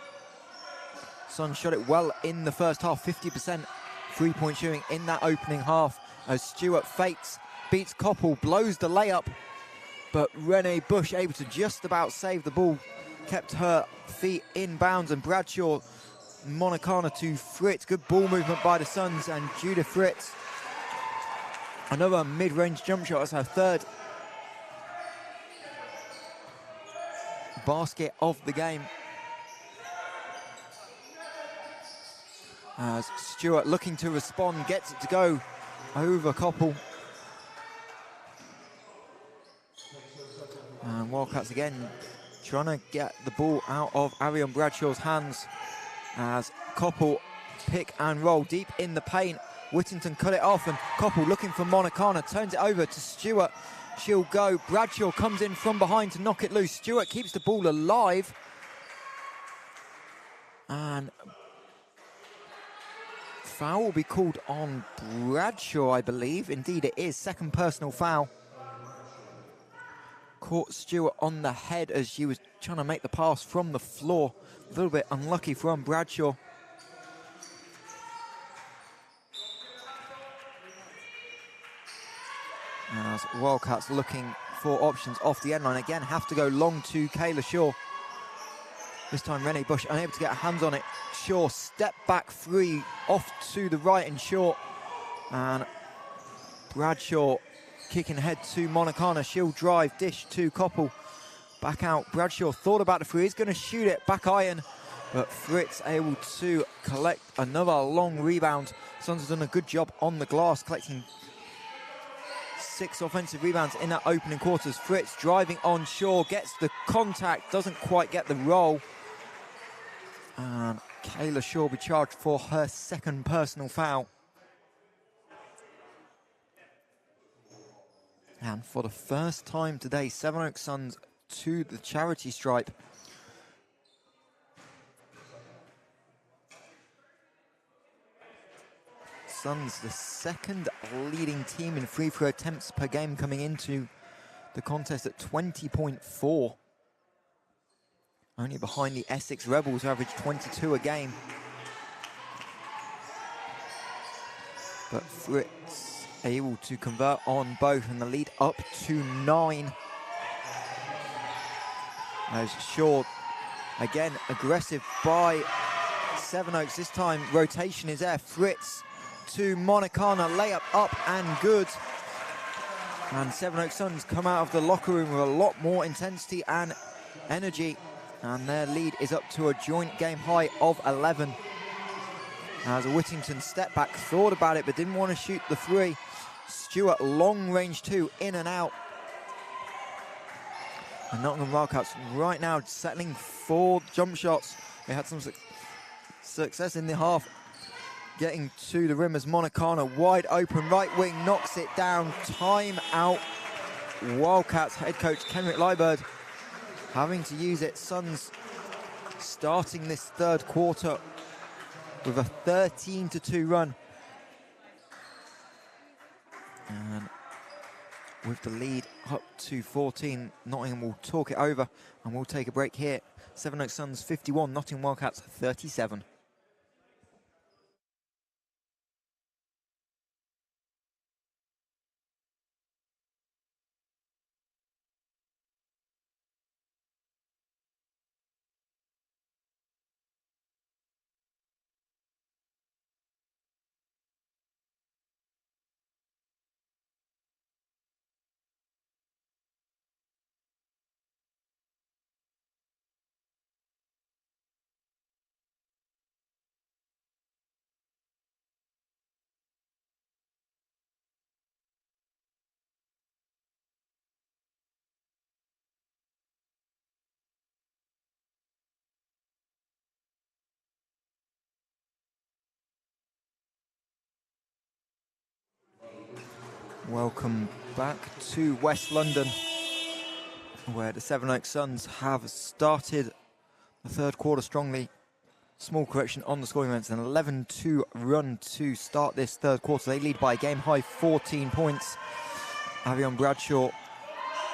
A: Suns shot it well in the first half, 50% three-point shooting in that opening half as Stewart fakes, beats Koppel, blows the layup, but Renee Bush able to just about save the ball, kept her feet in bounds, and Bradshaw, Monacana to Fritz. Good ball movement by the Suns, and Judith Fritz, another mid-range jump shot as her 3rd basket of the game. As Stewart looking to respond, gets it to go over Koppel. And Wildcats again trying to get the ball out of Arion Bradshaw's hands as Koppel pick and roll deep in the paint. Whittington cut it off, and Koppel looking for Monacana, turns it over to Stewart. She'll go. Bradshaw comes in from behind to knock it loose. Stewart keeps the ball alive. And foul will be called on Bradshaw, I believe. Indeed it is. 2nd personal foul. Caught Stewart on the head as she was trying to make the pass from the floor. A little bit unlucky from Bradshaw. As Wildcats looking for options off the end line. Again, have to go long to Kayla Shaw. This time Renee Bush unable to get her hands on it. Shaw step back 3 off to the right and short. And Bradshaw kicking ahead to Monacana. She'll drive, dish to Koppel. Back out. Bradshaw thought about the 3. He's going to shoot it. Back iron. But Fritz able to collect another long rebound. Suns has done a good job on the glass, collecting 6 offensive rebounds in that opening quarters. Fritz driving on Shaw, gets the contact, doesn't quite get the roll. And Kayla Shaw will be charged for her 2nd personal foul. And for the first time today, Sevenoaks Suns to the charity stripe. Suns, the 2nd leading team in free throw attempts per game, coming into the contest at 20.4. Only behind the Essex Rebels, who average 22 a game. but Fritz able to convert on both, and the lead up to 9. As short, again, aggressive by Sevenoaks. This time, rotation is there. Fritz to Monicana, layup up and good. And Sevenoaks Suns come out of the locker room with a lot more intensity and energy. And their lead is up to a joint game high of 11. As Whittington stepped back, thought about it, but didn't want to shoot the 3. Stewart, long range 2, in and out. And Nottingham Wildcats right now settling for jump shots. They had some success in the half, getting to the rim as Monicana, wide open right wing, knocks it down. Time out. Wildcats head coach Kenrick Liebert having to use it. Suns starting this third quarter with a 13-2 run. And with the lead up to 14, Nottingham will talk it over, and we'll take a break here. Sevenoaks Suns 51, Nottingham Wildcats 37. Welcome back to West London, where the Sevenoaks Suns have started the third quarter strongly. Small correction on the scoring events, an 11-2 run to start this third quarter. They lead by a game high 14 points. Avion Bradshaw,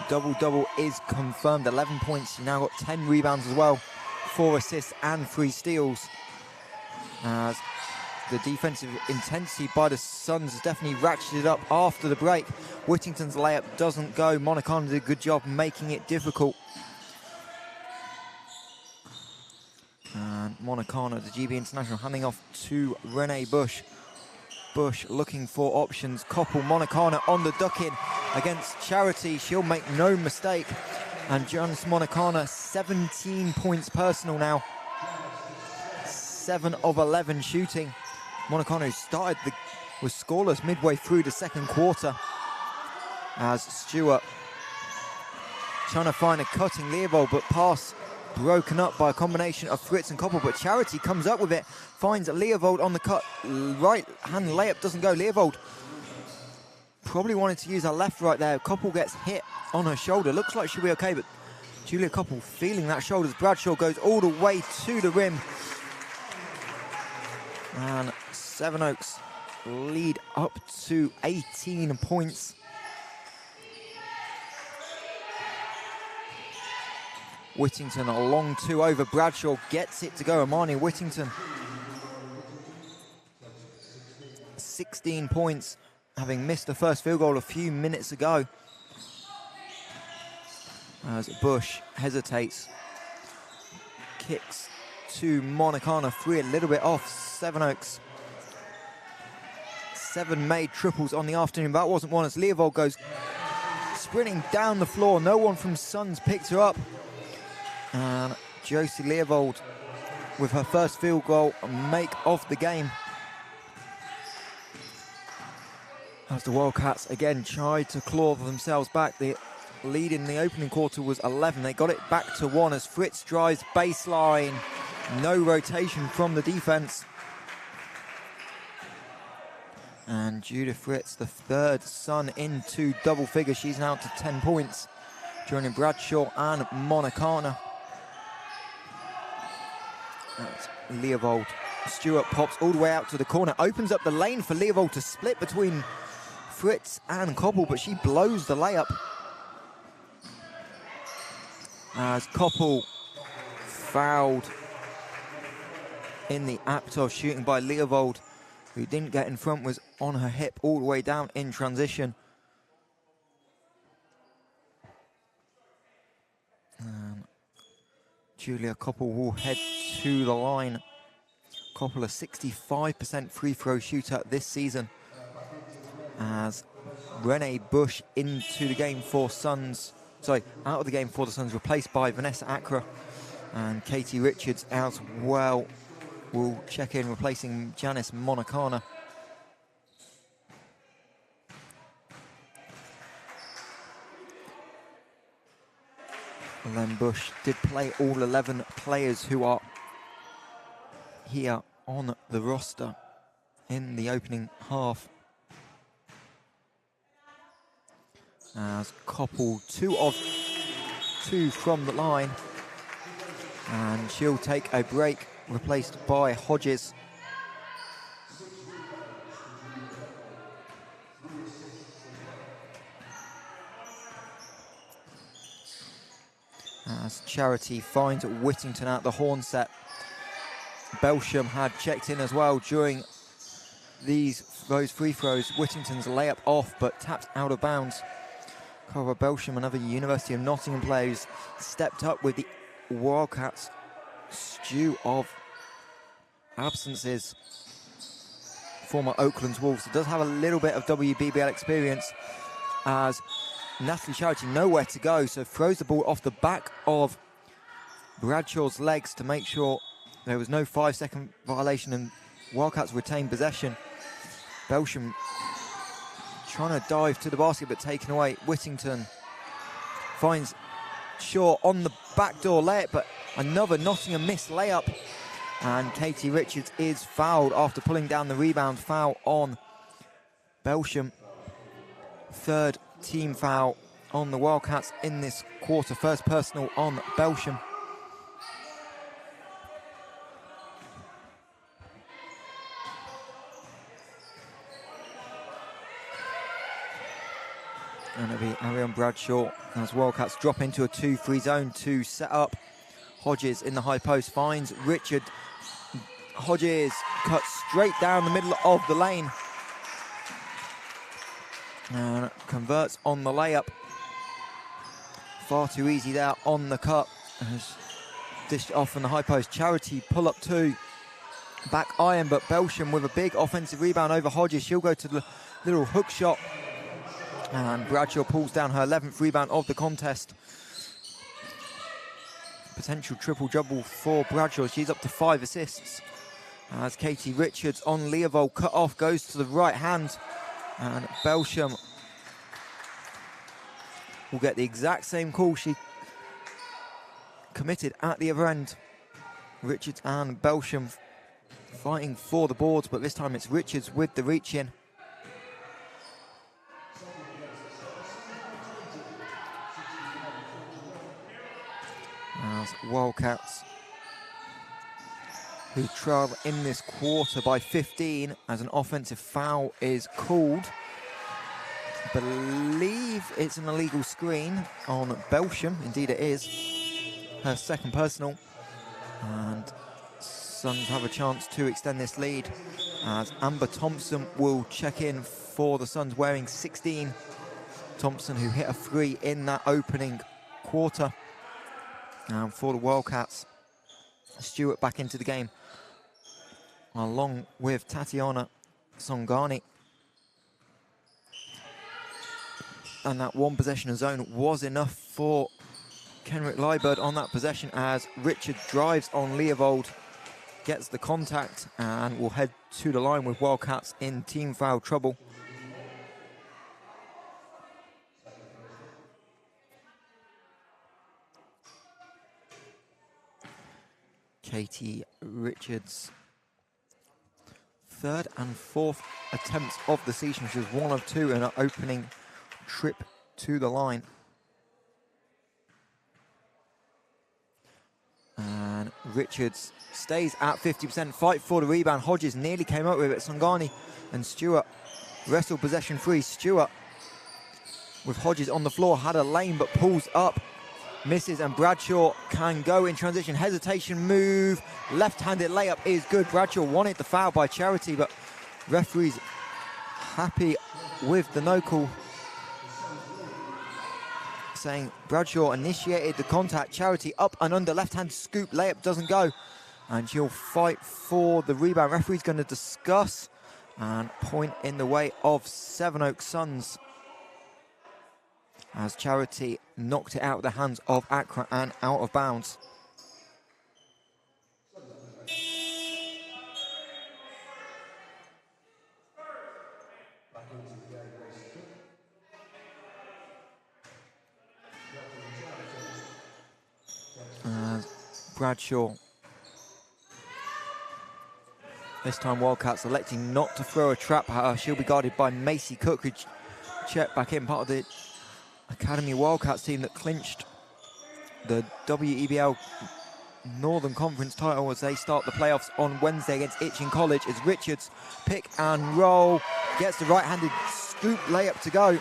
A: double-double is confirmed, 11 points. He now got 10 rebounds as well, 4 assists and 3 steals. As the defensive intensity by the Suns has definitely ratcheted up after the break. Whittington's layup doesn't go. Monicana did a good job making it difficult. And Monicana, the GB International, handing off to Renee Bush. Bush looking for options. Koppel, Monicana on the duck-in against Charity. She'll make no mistake. And Jonas Monicana, 17 points personal now. 7 of 11 shooting. Monicana, who was scoreless midway through the second quarter, as Stewart trying to find a cutting Leopold, but pass broken up by a combination of Fritz and Koppel, but Charity comes up with it, finds Leopold on the cut, right hand layup doesn't go. Leopold probably wanted to use her left right there. Koppel gets hit on her shoulder, looks like she'll be okay, but Julia Koppel feeling that shoulder as Bradshaw goes all the way to the rim. And Sevenoaks lead up to 18 points. Whittington a long 2 over. Bradshaw gets it to go. Amani Whittington, 16 points, having missed the first field goal a few minutes ago. As Bush hesitates, kicks to Monicana, 3 a little bit off. Sevenoaks, 7 made triples on the afternoon. That wasn't one as Leopold goes sprinting down the floor. No one from Suns picked her up. And Josie Leopold with her first field goal make of the game. As the Wildcats again tried to claw themselves back. The lead in the opening quarter was 11. They got it back to 1 as Fritz drives baseline. No rotation from the defense. And Judith Fritz, the third Sun into double figures. She's now to 10 points, joining Bradshaw and Monicana. That's Leopold. Stewart pops all the way out to the corner, opens up the lane for Leopold to split between Fritz and Koppel, but she blows the layup. As Koppel fouled in the act of shooting by Leopold. who didn't get in front, was on her hip all the way down in transition. Julia Koppel will head to the line. Koppel, a 65% free throw shooter this season, as Renee Bush into the game for Suns. Sorry, out of the game for the Suns, replaced by Vanessa Accra, and Katie Richards as well will check in, replacing Janice Monacana. Len Bush did play all 11 players who are here on the roster in the opening half. As Koppel, 2 of 2 from the line, and she'll take a break, replaced by Hodges. As Charity finds Whittington at the horn set. Belsham had checked in as well during those free throws. Whittington's layup off, but tapped out of bounds. Cara Belsham, another University of Nottingham player, who's stepped up with the Wildcats' stew of absences. Former Oakland's Wolves. It does have a little bit of WBBL experience, as Natalie Charity nowhere to go, so throws the ball off the back of Bradshaw's legs to make sure there was no 5-second violation, and Wildcats retain possession. Belsham trying to dive to the basket, but taken away. Whittington finds Shaw on the backdoor layup, but another Nottingham missed layup. And Katie Richards is fouled after pulling down the rebound. Foul on Belsham. Third team foul on the Wildcats in this quarter. First personal on Belsham. And it'll be Ariane Bradshaw as Wildcats drop into a 2-3 zone to set up. Hodges in the high post finds Richard. Hodges cuts straight down the middle of the lane and converts on the layup. Far too easy there on the cut. Dished off from the high post. Charity pull up 2. Back iron, but Belsham with a big offensive rebound over Hodges. She'll go to the little hook shot. And Bradshaw pulls down her 11th rebound of the contest. Potential triple-double for Bradshaw. She's up to 5 assists. As Katie Richards on Leovold, cut off, goes to the right hand. And Belsham will get the exact same call she committed at the other end. Richards and Belsham fighting for the boards, but this time it's Richards with the reach in. As Wildcats, who trail in this quarter by 15, as an offensive foul is called. I believe it's an illegal screen on Belsham. Indeed it is. Her second personal. And Suns have a chance to extend this lead, as Amber Thompson will check in for the Suns, wearing 16. Thompson, who hit a 3 in that opening quarter. And for the Wildcats, Stewart back into the game, along with Tatiana Songani. And that one possession of zone was enough for Kenrick Liebert on that possession, as Richard drives on Leovold, gets the contact, and will head to the line with Wildcats in team foul trouble. Katie Richards' third and fourth attempts of the season. She was 1 of 2 in her opening trip to the line. And Richards stays at 50%, fight for the rebound. Hodges nearly came up with it. Songani and Stewart wrestle possession free. Stewart, with Hodges on the floor, had a lane but pulls up. Misses, and Bradshaw can go in transition. Hesitation move. Left-handed layup is good. Bradshaw wanted the foul by Charity, but Referees happy with the no call, saying Bradshaw initiated the contact. Charity up and under, left-hand scoop, layup doesn't go. And she'll fight for the rebound. Referee's going to discuss and point in the way of Sevenoaks Suns, as Charity knocked it out of the hands of Accra and out of bounds. Bradshaw, this time Wildcats electing not to throw a trap at her. She'll be guarded by Macy Cook, who checked back in, part of the Academy Wildcats team that clinched the WEBL Northern Conference title as they start the playoffs on Wednesday against Itchen College. As Richards pick and roll, gets the right-handed scoop layup to go.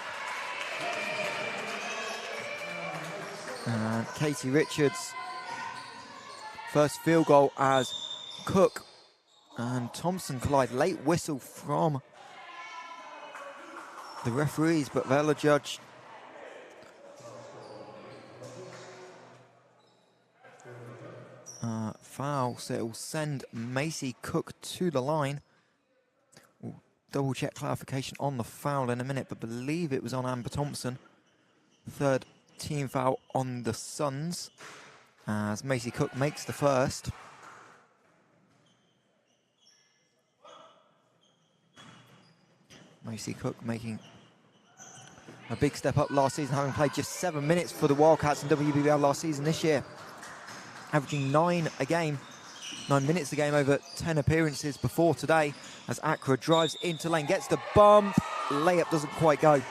A: And Katie Richards, first field goal as Cook and Thompson collide. Late whistle from the referees, but they'll adjudge foul, so it will send Macy Cook to the line. We'll double check clarification on the foul in a minute, but believe it was on Amber Thompson. Third team foul on the Suns, as Macy Cook makes the first. Macy Cook making a big step up last season, having played just 7 minutes for the Wildcats in WBBL last season. This year, averaging 9 minutes a game over 10 appearances before today, as Accra drives into lane, gets the bump, layup doesn't quite go.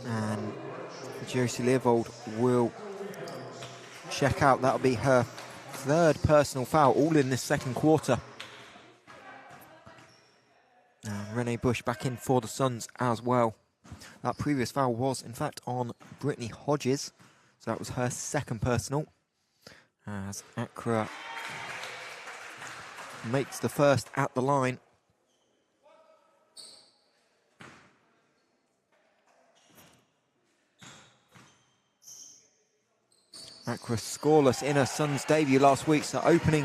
A: And Josie Leovold will check out. That'll be her third personal foul, all in this second quarter. And Renee Bush back in for the Suns as well. That previous foul was, in fact, on Brittany Hodges. So that was her second personal, as Accra makes the first at the line. Accra scoreless in her Suns debut last week, so opening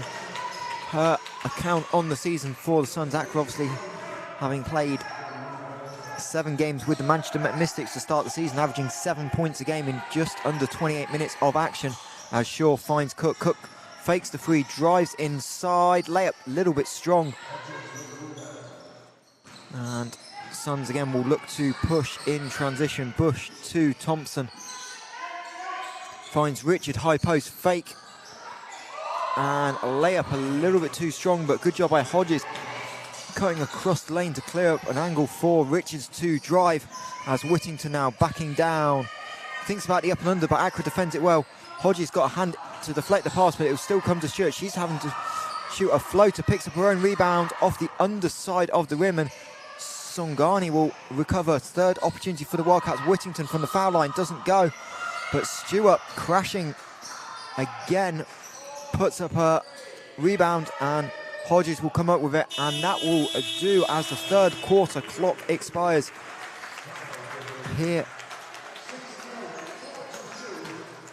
A: her account on the season for the Suns. Accra obviously having played 7 games with the Manchester Mystics to start the season, averaging 7 points a game in just under 28 minutes of action. As Shaw finds Cook. Cook fakes the free, drives inside, layup a little bit strong. And Suns again will look to push in transition. Bush to Thompson. Finds Richard, high post, fake. And a layup a little bit too strong, but good job by Hodges, cutting across the lane to clear up an angle for Richards to drive, as Whittington now backing down. Thinks about the up and under, but Accra defends it well. Hodges got a hand to deflect the pass, but it will still come to Stewart. She's having to shoot a floater, picks up her own rebound off the underside of the rim, and Songani will recover. Third opportunity for the Wildcats. Whittington from the foul line doesn't go, but Stewart crashing again, puts up her rebound, and Hodges will come up with it, and that will do as the third quarter clock expires here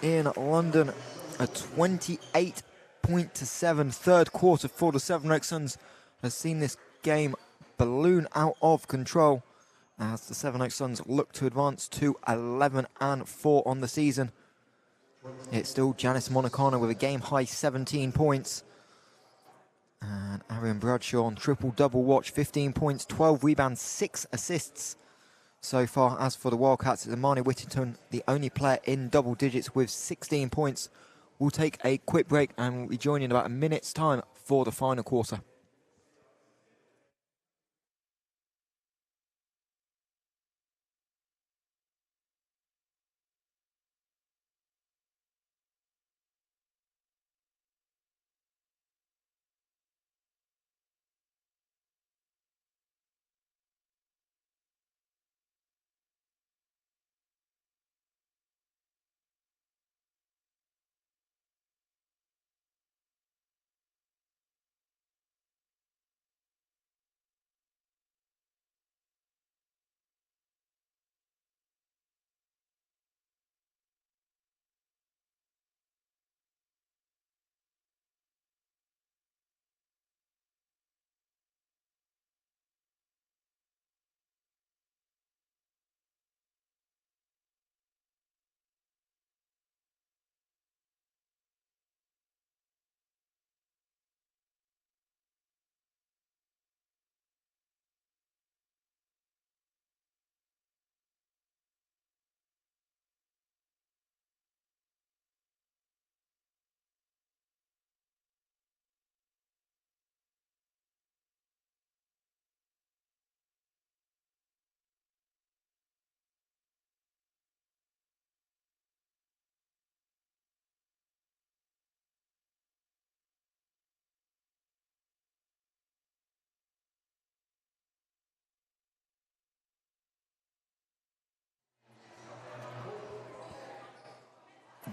A: in London. A 28-7 third quarter for the Sevenoaks Suns has seen this game balloon out of control, as the Sevenoaks Suns look to advance to 11-4 on the season. It's still Janice Monacana with a game-high 17 points. And Arian Bradshaw on triple-double watch, 15 points, 12 rebounds, 6 assists so far. As for the Wildcats, it's Amani Whittington, the only player in double digits with 16 points. We'll take a quick break and we'll be joining in about a minute's time for the final quarter.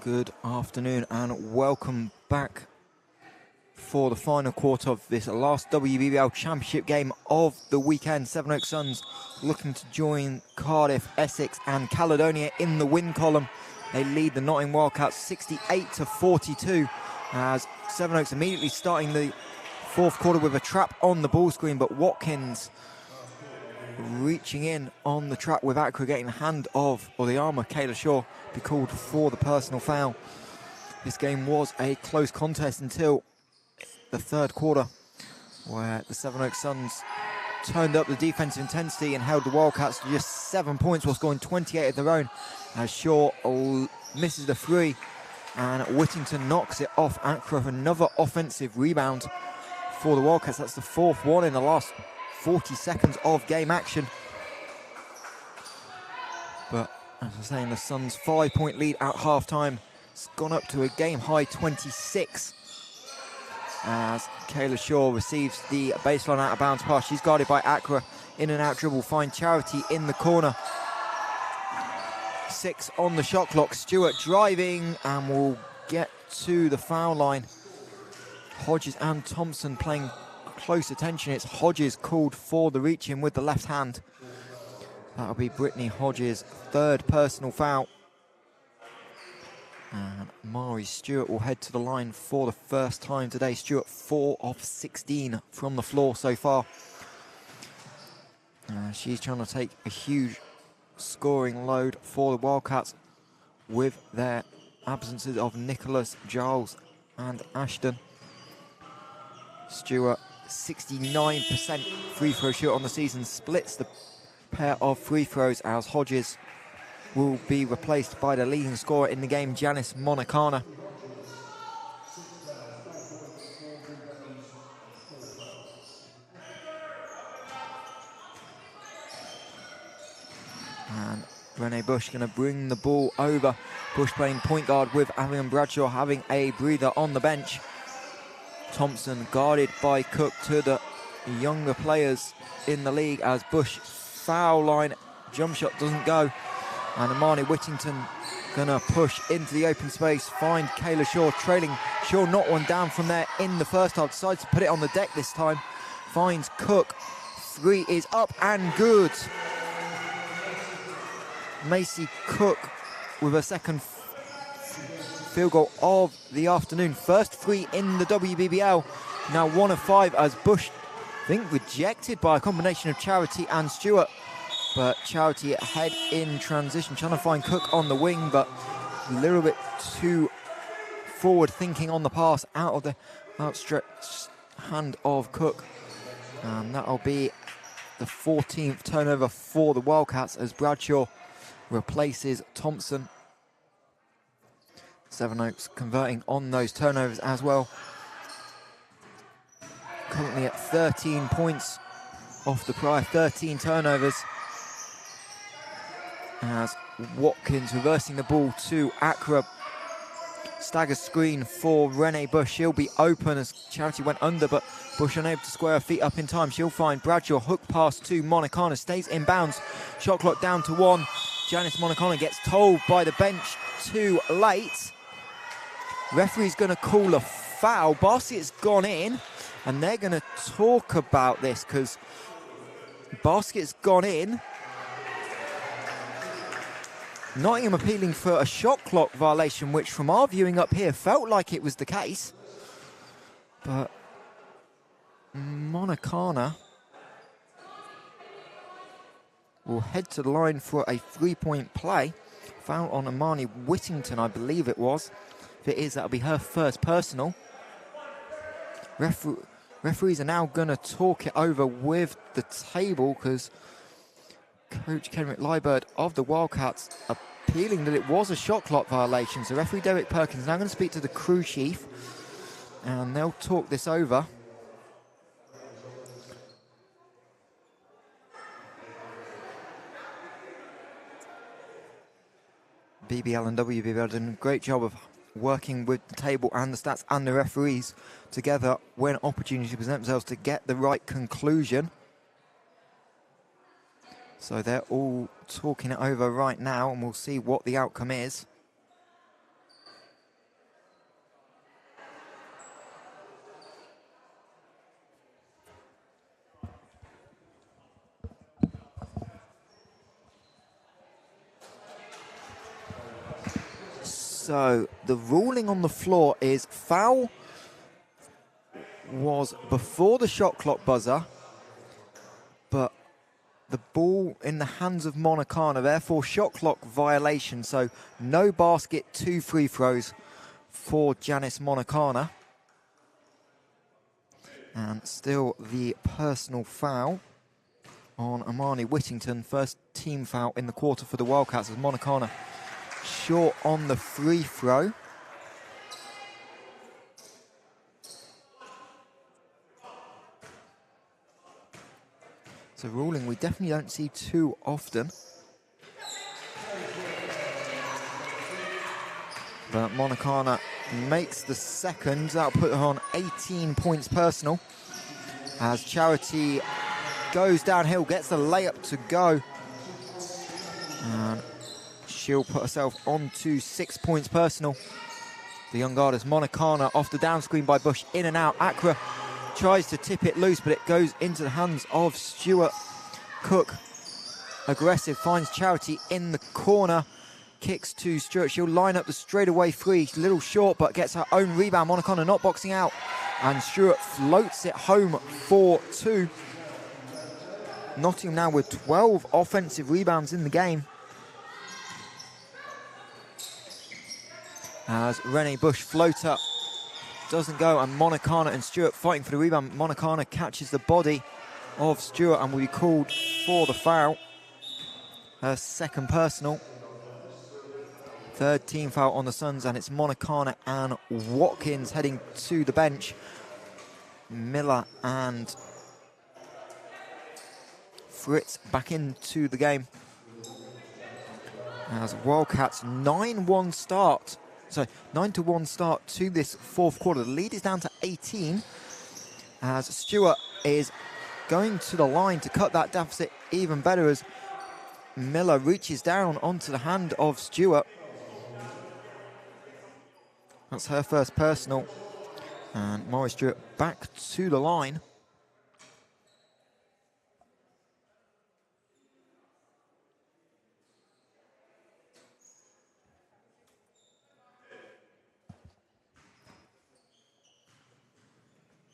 A: Good afternoon and welcome back for the final quarter of this last WBBL Championship game of the weekend. Sevenoaks Suns looking to join Cardiff, Essex and Caledonia in the win column. They lead the Nottingham Wildcats 68-42 as Sevenoaks immediately starting the fourth quarter with a trap on the ball screen, but Watkins reaching in on the trap with Accra getting the hand of, or the arm of Kayla Shaw, be called for the personal foul. This game was a close contest until the third quarter, where the Sevenoaks Suns turned up the defensive intensity and held the Wildcats to just 7 points while scoring 28 of their own, as Shaw misses the three and Whittington knocks it off Accra for another offensive rebound for the Wildcats. That's the fourth one in the last 40 seconds of game action. But as I was saying, the Suns' 5-point lead at half-time has gone up to a game-high 26 as Kayla Shaw receives the baseline out-of-bounds pass. She's guarded by Accra. In and out dribble, find Charity in the corner. 6 on the shot clock. Stewart driving and will get to the foul line. Hodges and Thompson playing close attention. It's Hodges called for the reach-in with the left hand. That'll be Brittany Hodges' third personal foul. And Mari Stewart will head to the line for the first time today. Stewart 4 of 16 from the floor so far. She's trying to take a huge scoring load for the Wildcats with their absences of Nicholas, Giles and Ashton. Stewart, 69% free throw shooter on the season, splits the pair of free throws as Hodges will be replaced by the leading scorer in the game, Janice Monacana. And Renee Bush going to bring the ball over. Bush playing point guard with Avian Bradshaw having a breather on the bench. Thompson guarded by Cook, to the younger players in the league as Bush foul line jump shot doesn't go. And Amani Whittington gonna push into the open space, find Kayla Shaw trailing. Shaw knocked one down from there in the first half, decides to put it on the deck this time. Finds Cook, 3 is up and good. Macy Cook with a second field goal of the afternoon. First 3 in the WBBL. Now 1 of 5 as Bush, I think, rejected by a combination of Charity and Stewart. But Charity ahead in transition, trying to find Cook on the wing, but a little bit too forward thinking on the pass out of the outstretched hand of Cook. And that'll be the 14th turnover for the Wildcats as Bradshaw replaces Thompson. Sevenoaks converting on those turnovers as well. Currently at 13 points off the prior 13 turnovers. As Watkins reversing the ball to Accra. Stagger screen for Renee Bush. She'll be open as Charity went under, but Bush unable to square her feet up in time. She'll find Bradshaw. Hook pass to Monacana. Stays in bounds. Shot clock down to 1. Janice Monacana gets told by the bench too late. Referee's going to call a foul. Basket's gone in, and they're going to talk about this because basket's gone in. Nottingham appealing for a shot clock violation, which from our viewing up here felt like it was the case. But Monacana will head to the line for a 3-point play. Foul on Amani Whittington, I believe it was. If it is, that'll be her first personal. Referees are now going to talk it over with the table because Coach Kenrick Liebert of the Wildcats appealing that it was a shot clock violation. So referee Derek Perkins now going to speak to the crew chief and they'll talk this over. BBL and WBBL are doing a great job of working with the table and the stats and the referees together when opportunities present themselves to get the right conclusion. So they're all talking it over right now and we'll see what the outcome is. So the ruling on the floor is foul was before the shot clock buzzer, but the ball in the hands of Monacana, therefore shot clock violation. So no basket, 2 free throws for Janice Monacana. And still the personal foul on Amani Whittington. First team foul in the quarter for the Wildcats as Monacana short on the free throw. It's a ruling we definitely don't see too often. But Monacana makes the second. That'll put her on 18 points personal. As Charity goes downhill, gets the layup to go. And she'll put herself on to 6 points personal. The young guard is Monacana off the down screen by Bush, in and out. Accra tries to tip it loose, but it goes into the hands of Stuart Cook. Aggressive, finds Charity in the corner. Kicks to Stuart. She'll line up the straightaway three. A little short, but gets her own rebound. Monacana not boxing out. And Stuart floats it home for 2. Nottingham now with 12 offensive rebounds in the game. As Renee Bush floater doesn't go, and Monacana and Stuart fighting for the rebound. Monacana catches the body of Stuart and will be called for the foul. Her second personal. Third team foul on the Suns, and it's Monacana and Watkins heading to the bench. Miller and Fritz back into the game. As Wildcats 9-1 start. So 9-1 start to this fourth quarter. The lead is down to 18 as Stuart is going to the line to cut that deficit even better as Miller reaches down onto the hand of Stuart. That's her first personal. And Maury Stewart back to the line.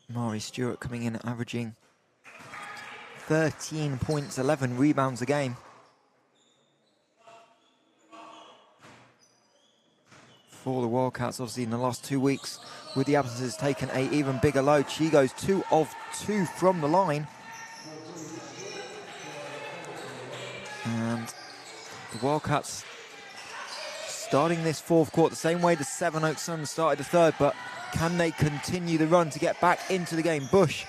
A: Maury Stewart coming in averaging 13 points, 11 rebounds a game. For the Wildcats, obviously in the last 2 weeks, with the absences, taken an even bigger load. She goes 2 of 2 from the line. And the Wildcats starting this fourth quarter the same way the Sevenoaks Suns started the third, but can they continue the run to get back into the game? Bush,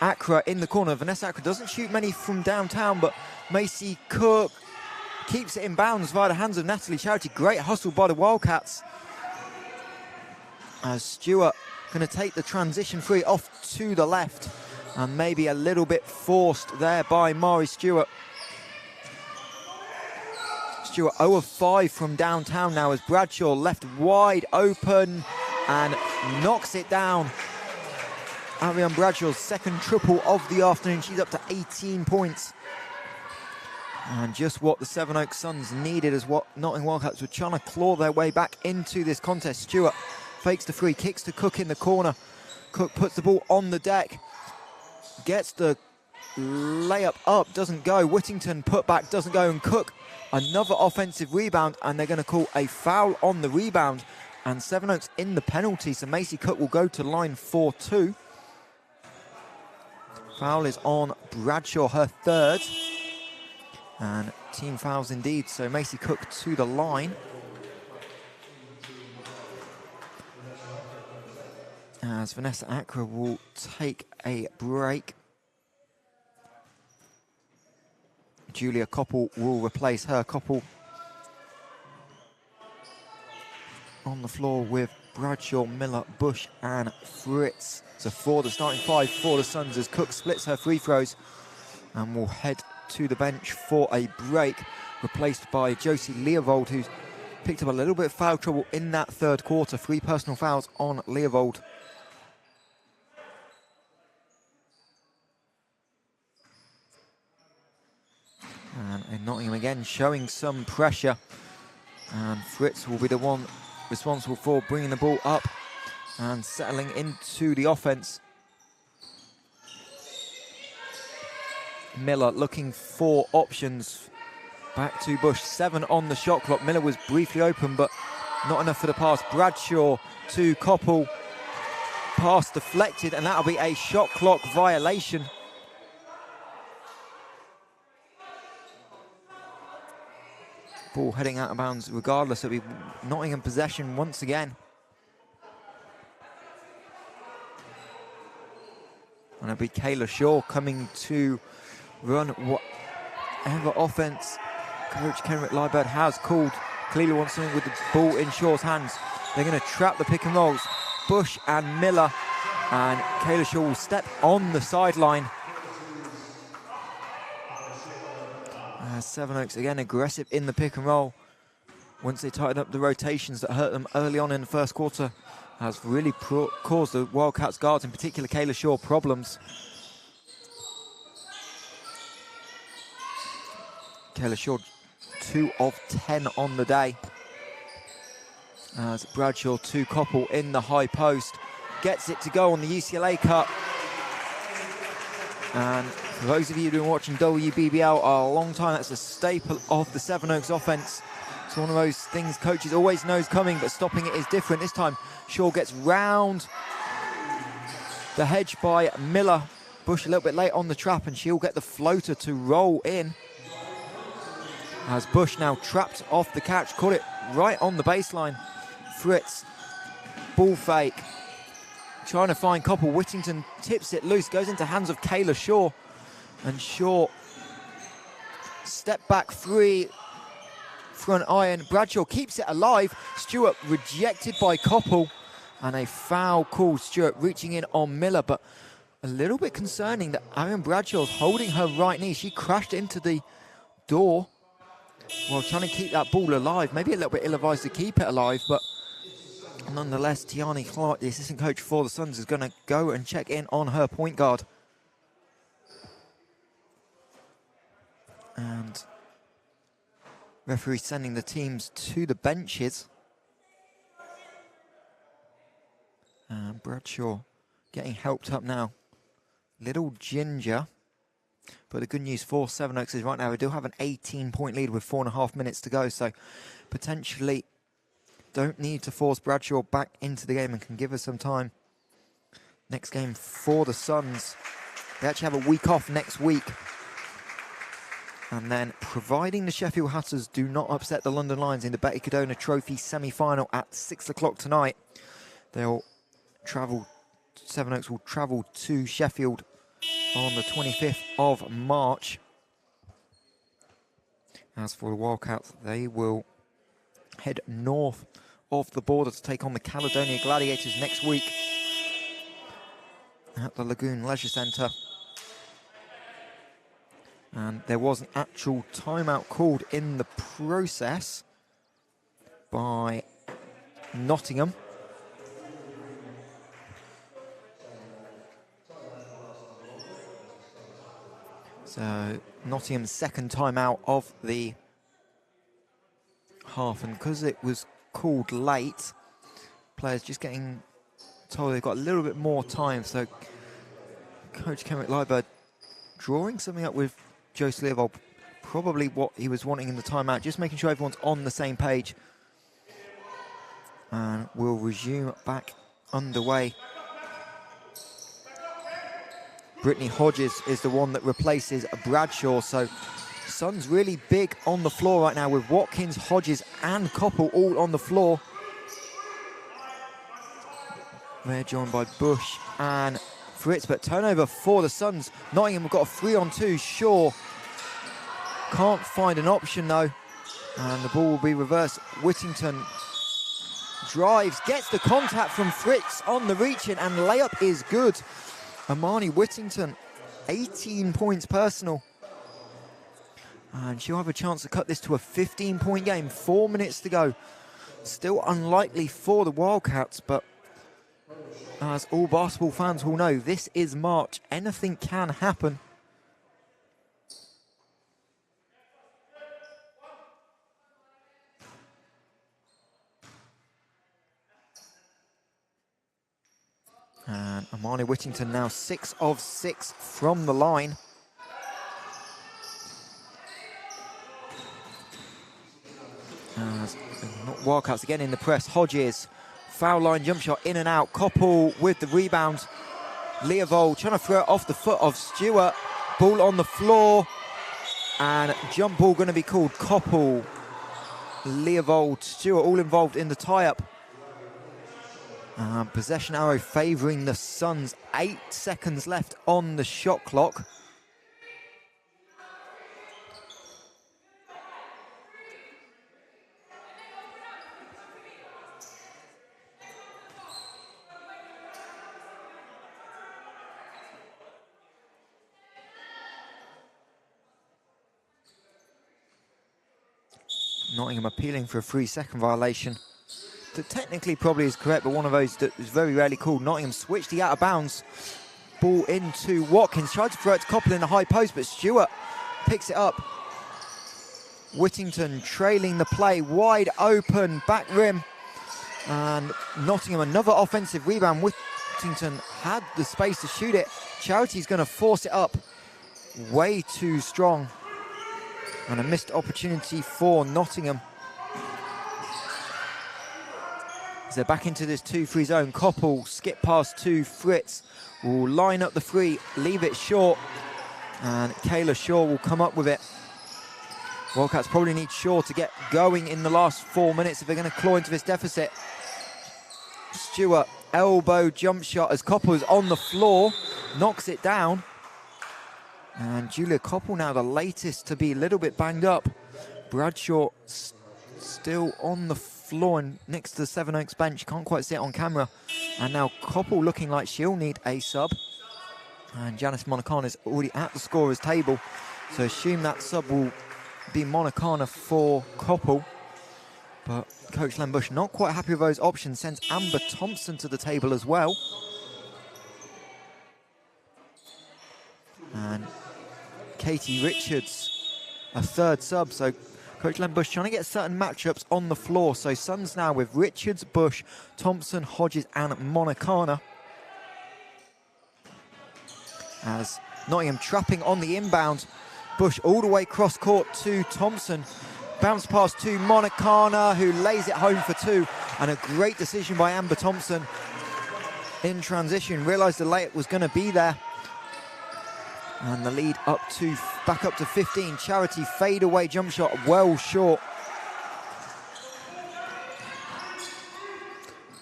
A: Accra in the corner. Vanessa Accra doesn't shoot many from downtown, but Macy Cook keeps it in bounds via the hands of Natalie Charity. Great hustle by the Wildcats. As Stewart going to take the transition free off to the left, and maybe a little bit forced there by Mari Stewart. Stewart 0 of 5 from downtown now as Bradshaw left wide open and knocks it down. Ariane Bradshaw's second triple of the afternoon. She's up to 18 points. And just what the Sevenoaks Suns needed as what Nottingham Wildcats were trying to claw their way back into this contest. Stewart fakes the free, kicks to Cook in the corner. Cook puts the ball on the deck, gets the layup up, doesn't go. Whittington put back, doesn't go, and Cook another offensive rebound, and they're going to call a foul on the rebound. And Sevenoaks in the penalty, so Macy Cook will go to line for 2. Foul is on Bradshaw, her third. And team fouls indeed, so Macy Cook to the line. As Vanessa Accra will take a break. Julia Koppel will replace her. Koppel on the floor with Bradshaw, Miller, Bush and Fritz. So for the starting 5 for the Suns as Cook splits her free throws and will head to the bench for a break, replaced by Josie Leovold, who's picked up a little bit of foul trouble in that third quarter. 3 personal fouls on Leovold. And Nottingham again showing some pressure. And Fritz will be the one responsible for bringing the ball up and settling into the offense. Miller looking for options. Back to Bush, 7 on the shot clock. Miller was briefly open, but not enough for the pass. Bradshaw to Koppel. Pass deflected, and that'll be a shot clock violation. Ball heading out of bounds regardless. It'll be Nottingham possession once again. And it'll be Kayla Shaw coming to run whatever offense Coach Kenrick Liebert has called. Clearly wants something with the ball in Shaw's hands. They're going to trap the pick and rolls. Bush and Miller, and Kayla Shaw will step on the sideline. Sevenoaks again aggressive in the pick and roll. Once they tighten up the rotations that hurt them early on in the first quarter, has really caused the Wildcats guards, in particular Kayla Shaw, problems. Kayla Shaw, 2 of 10 on the day. As Bradshaw to Koppel in the high post. Gets it to go on the UCLA Cup. And for those of you who've been watching WBBL a long time, that's a staple of the Sevenoaks offense. It's one of those things coaches always knows coming, but stopping it is different. This time, Shaw gets round the hedge by Miller. Bush a little bit late on the trap, and she'll get the floater to roll in. As Bush now trapped off the catch, caught it right on the baseline. Fritz, ball fake, trying to find Koppel. Whittington tips it loose, goes into hands of Kayla Shaw, and Shaw step back 3, front iron. Bradshaw keeps it alive. Stewart rejected by Koppel, and a foul called. Stewart reaching in on Miller, but a little bit concerning that Aaron Bradshaw's holding her right knee. She crashed into the door while trying to keep that ball alive. Maybe a little bit ill-advised to keep it alive, but nonetheless, Tiani Clark, the assistant coach for the Suns, is going to go and check in on her point guard. And referee sending the teams to the benches. And Bradshaw getting helped up now. Little ginger. But the good news for Sevenoaks is right now we do have an 18-point lead with 4.5 minutes to go. So potentially don't need to force Bradshaw back into the game and can give us some time. Next game for the Suns. They actually have a week off next week. And then, providing the Sheffield Hatters do not upset the London Lions in the Betty Cadona Trophy semi-final at 6 o'clock tonight, they'll travel, Sevenoaks will travel to Sheffield on the 25th of March. As for the Wildcats, they will head north of the border to take on the Caledonia Gladiators next week at the Lagoon Leisure Centre. And there was an actual timeout called in the process by Nottingham. So Nottingham's second timeout of the half, and because it was called late, players just getting told they've got a little bit more time. So Coach Kenrick Liebert drawing something up with Joe Slearvold, probably what he was wanting in the timeout, just making sure everyone's on the same page. And we'll resume back underway. Brittany Hodges is the one that replaces Bradshaw, so Suns really big on the floor right now with Watkins, Hodges and Koppel all on the floor. They're joined by Bush and Fritz, but turnover for the Suns. Nottingham have got a 3-on-2. Shaw can't find an option though, and the ball will be reversed. Whittington drives, gets the contact from Fritz on the reach-in, and layup is good. Amani Whittington, 18 points personal. And she'll have a chance to cut this to a 15-point game. 4 minutes to go. Still unlikely for the Wildcats, but as all basketball fans will know, this is March. Anything can happen. Amani Whittington now 6 of 6 from the line. As Wildcats again in the press. Hodges, foul line jump shot in and out. Koppel with the rebound. Leovold trying to throw it off the foot of Stewart. Ball on the floor. And jump ball going to be called. Koppel, Leovold, Stewart all involved in the tie-up. Possession arrow favouring the Suns. 8 seconds left on the shot clock. Nottingham appealing for a 3-second violation. That technically probably is correct, but one of those that is very rarely called. Nottingham switched the out of bounds. Ball into Watkins. Tried to throw it to Koppel in the high post, but Stewart picks it up. Whittington trailing the play. Wide open, back rim. And Nottingham, another offensive rebound. Whittington had the space to shoot it. Charity's going to force it up. Way too strong. And a missed opportunity for Nottingham. As they're back into this 2-3 zone. Koppel, skip past to Fritz. Will line up the three, leave it short. And Kayla Shaw will come up with it. Wildcats probably need Shaw to get going in the last 4 minutes if they're going to claw into this deficit. Stewart, elbow jump shot as Koppel is on the floor. Knocks it down. And Julia Koppel now the latest to be a little bit banged up. Bradshaw still on the floor and next to the Sevenoaks bench. Can't quite see it on camera. And now Koppel looking like she'll need a sub. And Janice Monacana is already at the scorer's table. So assume that sub will be Monacana for Koppel. But Coach Len Bush not quite happy with those options. Sends Amber Thompson to the table as well. And Katie Richards, a third sub. So Coach Len Bush trying to get certain matchups on the floor. So Suns now with Richards, Bush, Thompson, Hodges and Monacana. As Nottingham trapping on the inbound. Bush all the way cross court to Thompson. Bounce pass to Monacana, who lays it home for 2. And a great decision by Amber Thompson in transition. Realised the layup was going to be there. And the lead back up to 15. Charity fade away jump shot, well short.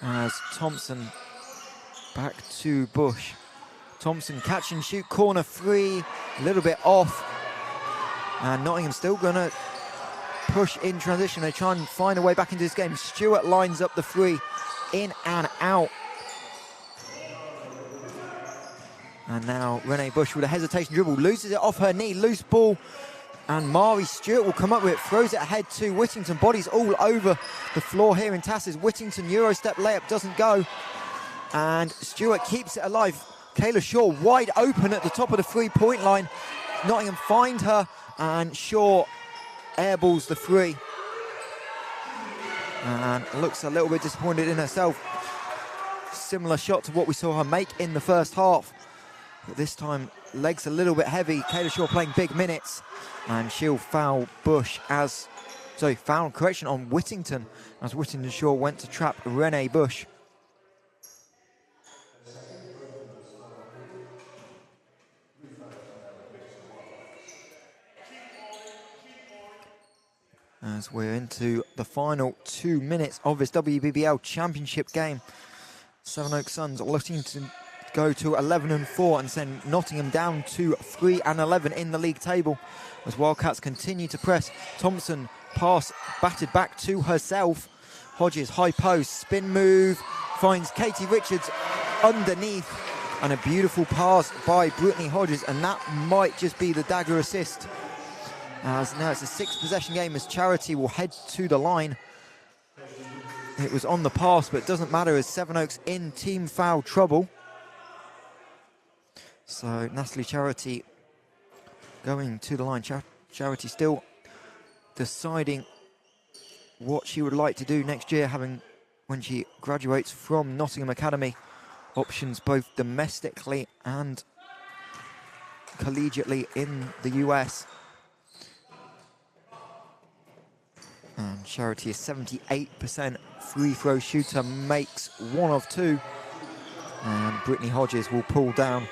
A: As Thompson back to Bush. Thompson catch and shoot, corner 3, a little bit off. And Nottingham still gonna push in transition. They try and find a way back into this game. Stewart lines up the 3, in and out. And now Renee Bush with a hesitation dribble, loses it off her knee, loose ball. And Mari Stewart will come up with it, throws it ahead to Whittington. Bodies all over the floor here in TASIS. Whittington, Euro step layup doesn't go. And Stewart keeps it alive. Kayla Shaw wide open at the top of the 3-point line. Nottingham find her and Shaw airballs the 3. And looks a little bit disappointed in herself. Similar shot to what we saw her make in the first half. But this time, legs a little bit heavy. Kayla Shaw playing big minutes. And she'll foul foul correction on Whittington as Whittington Shaw went to trap Renee Bush. As we're into the final 2 minutes of this WBBL Championship game. Sevenoaks Suns looking to go to 11-4 and send Nottingham down to 3-11 in the league table. As Wildcats continue to press. Thompson pass batted back to herself. Hodges high post, spin move, finds Katie Richards underneath. And a beautiful pass by Brittany Hodges, and that might just be the dagger assist. As now it's a 6-possession game as Charity will head to the line. It was on the pass, but it doesn't matter as Sevenoaks in team foul trouble. So Natalie Charity going to the line. Charity still deciding what she would like to do next year, when she graduates from Nottingham Academy. options both domestically and collegiately in the US. And Charity is 78% free throw shooter, makes 1 of 2. And Brittany Hodges will pull down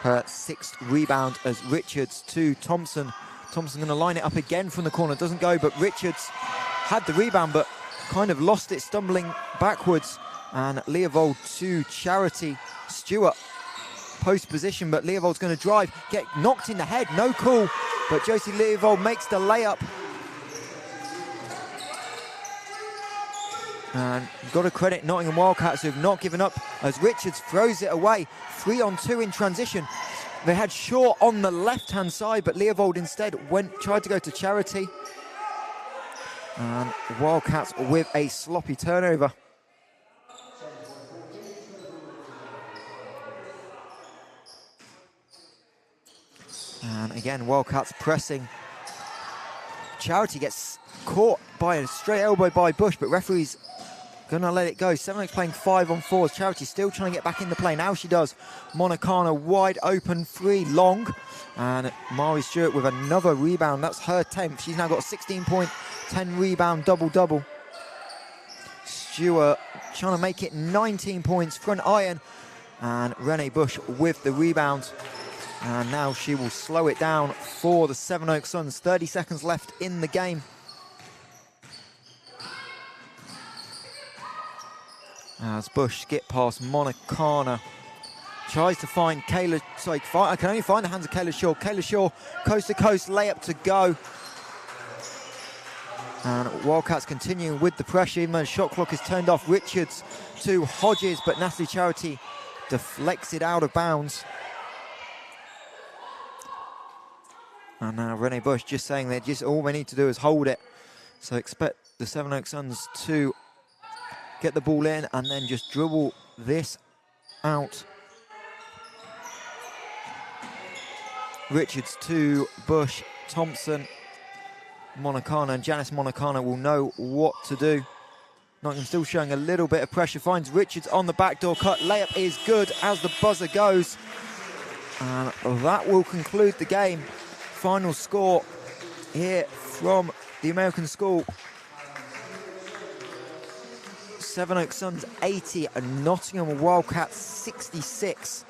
A: her 6th rebound as Richards to Thompson. Thompson going to line it up again from the corner, doesn't go, but Richards had the rebound but kind of lost it, stumbling backwards. And Leovold to Charity. Stewart post position, but Leovold's going to drive, get knocked in the head, no call, but Josie Leovold makes the layup. And you've got to credit Nottingham Wildcats, who have not given up, as Richards throws it away. 3-on-2 in transition. They had Shaw on the left-hand side, but Leovold instead tried to go to Charity. And Wildcats with a sloppy turnover. And again, Wildcats pressing. Charity gets caught by a straight elbow by Bush, but referee's gonna let it go. Sevenoaks playing 5-on-4s. Charity still trying to get back in the play. Now she does. Monacana wide open 3 long. And Mari Stewart with another rebound. That's her 10th. She's now got a 16-point, 10 rebound double-double. Stewart trying to make it 19 points, front iron. And Renee Bush with the rebound. And now she will slow it down for the Sevenoaks Suns. 30 seconds left in the game. As Bush skip past Monacana. Tries to find Kayla, I can only find the hands of Kayla Shaw. Kayla Shaw, coast to coast, layup to go. And Wildcats continuing with the pressure, even though the shot clock is turned off. Richards to Hodges, but Natalie Charity deflects it out of bounds. And now Renee Bush just saying that just all they need to do is hold it. So expect the Sevenoaks Suns to get the ball in and then just dribble this out. Richards to Bush, Thompson, Monacana, and Janice Monacana will know what to do. Nottingham still showing a little bit of pressure, finds Richards on the backdoor cut. Layup is good as the buzzer goes. And that will conclude the game. Final score here from the American School. Sevenoaks Suns 80 and Nottingham Wildcats 66.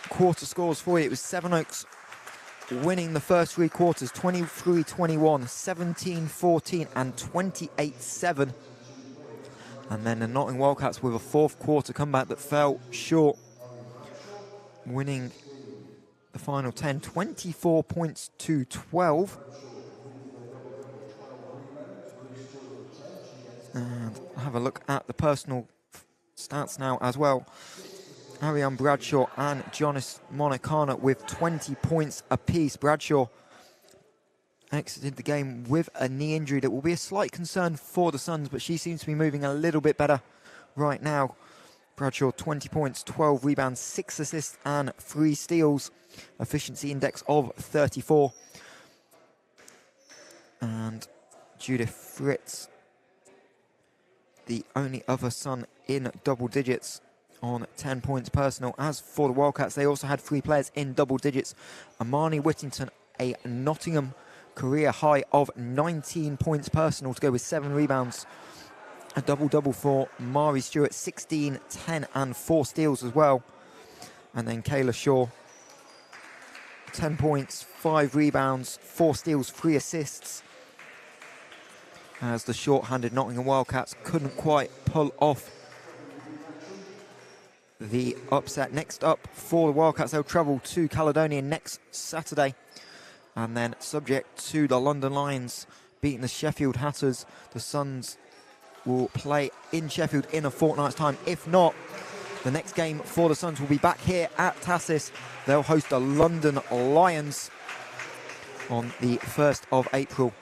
A: Quarter scores for you. It was Sevenoaks winning the first 3 quarters, 23-21, 17-14 and 28-7. And then the Nottingham Wildcats with a 4th quarter comeback that fell short, winning the final 10, 24 points to 12. And I'll have a look at the personal stats now as well. Ariane Bradshaw and Janice Monacana with 20 points apiece. Bradshaw exited the game with a knee injury that will be a slight concern for the Suns, but she seems to be moving a little bit better right now. Bradshaw 20 points, 12 rebounds, 6 assists and 3 steals. Efficiency index of 34. And Judith Fritz, the only other Sun in double digits on 10 points personal. As for the Wildcats, they also had 3 players in double digits. Amani Whittington, a Nottingham career high of 19 points personal to go with 7 rebounds. A double-double for Mari Stewart, 16, 10 and 4 steals as well. And then Kayla Shaw, 10 points, 5 rebounds, 4 steals, 3 assists. As the short-handed Nottingham Wildcats couldn't quite pull off the upset. Next up for the Wildcats, they'll travel to Caledonia next Saturday. And then subject to the London Lions beating the Sheffield Hatters, the Suns will play in Sheffield in a fortnight's time. If not, the next game for the Suns will be back here at TASIS. They'll host the London Lions on the 1st of April.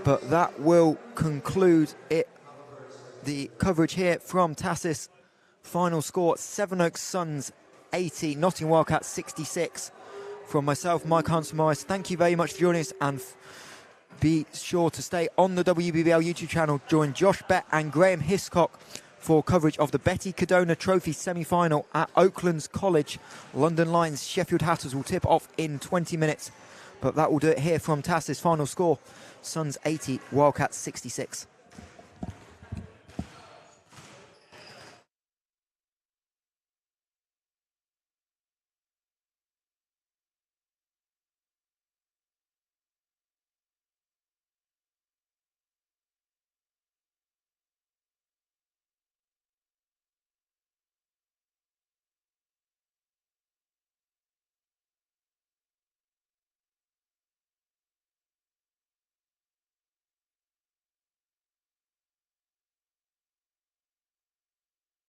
A: But that will conclude it. The coverage here from TASIS. Final score, Sevenoaks Suns 80, Nottingham Wildcats 66. From myself, Mike Hansen-Morris, thank you very much for joining us, and be sure to stay on the WBBL YouTube channel. Join Josh Bett and Graham Hiscock for coverage of the Betty Cadona Trophy semi-final at Oaklands College. London Lions Sheffield Hatters will tip off in 20 minutes. But that will do it here from TASIS. Final score, Suns 80, Wildcats 66.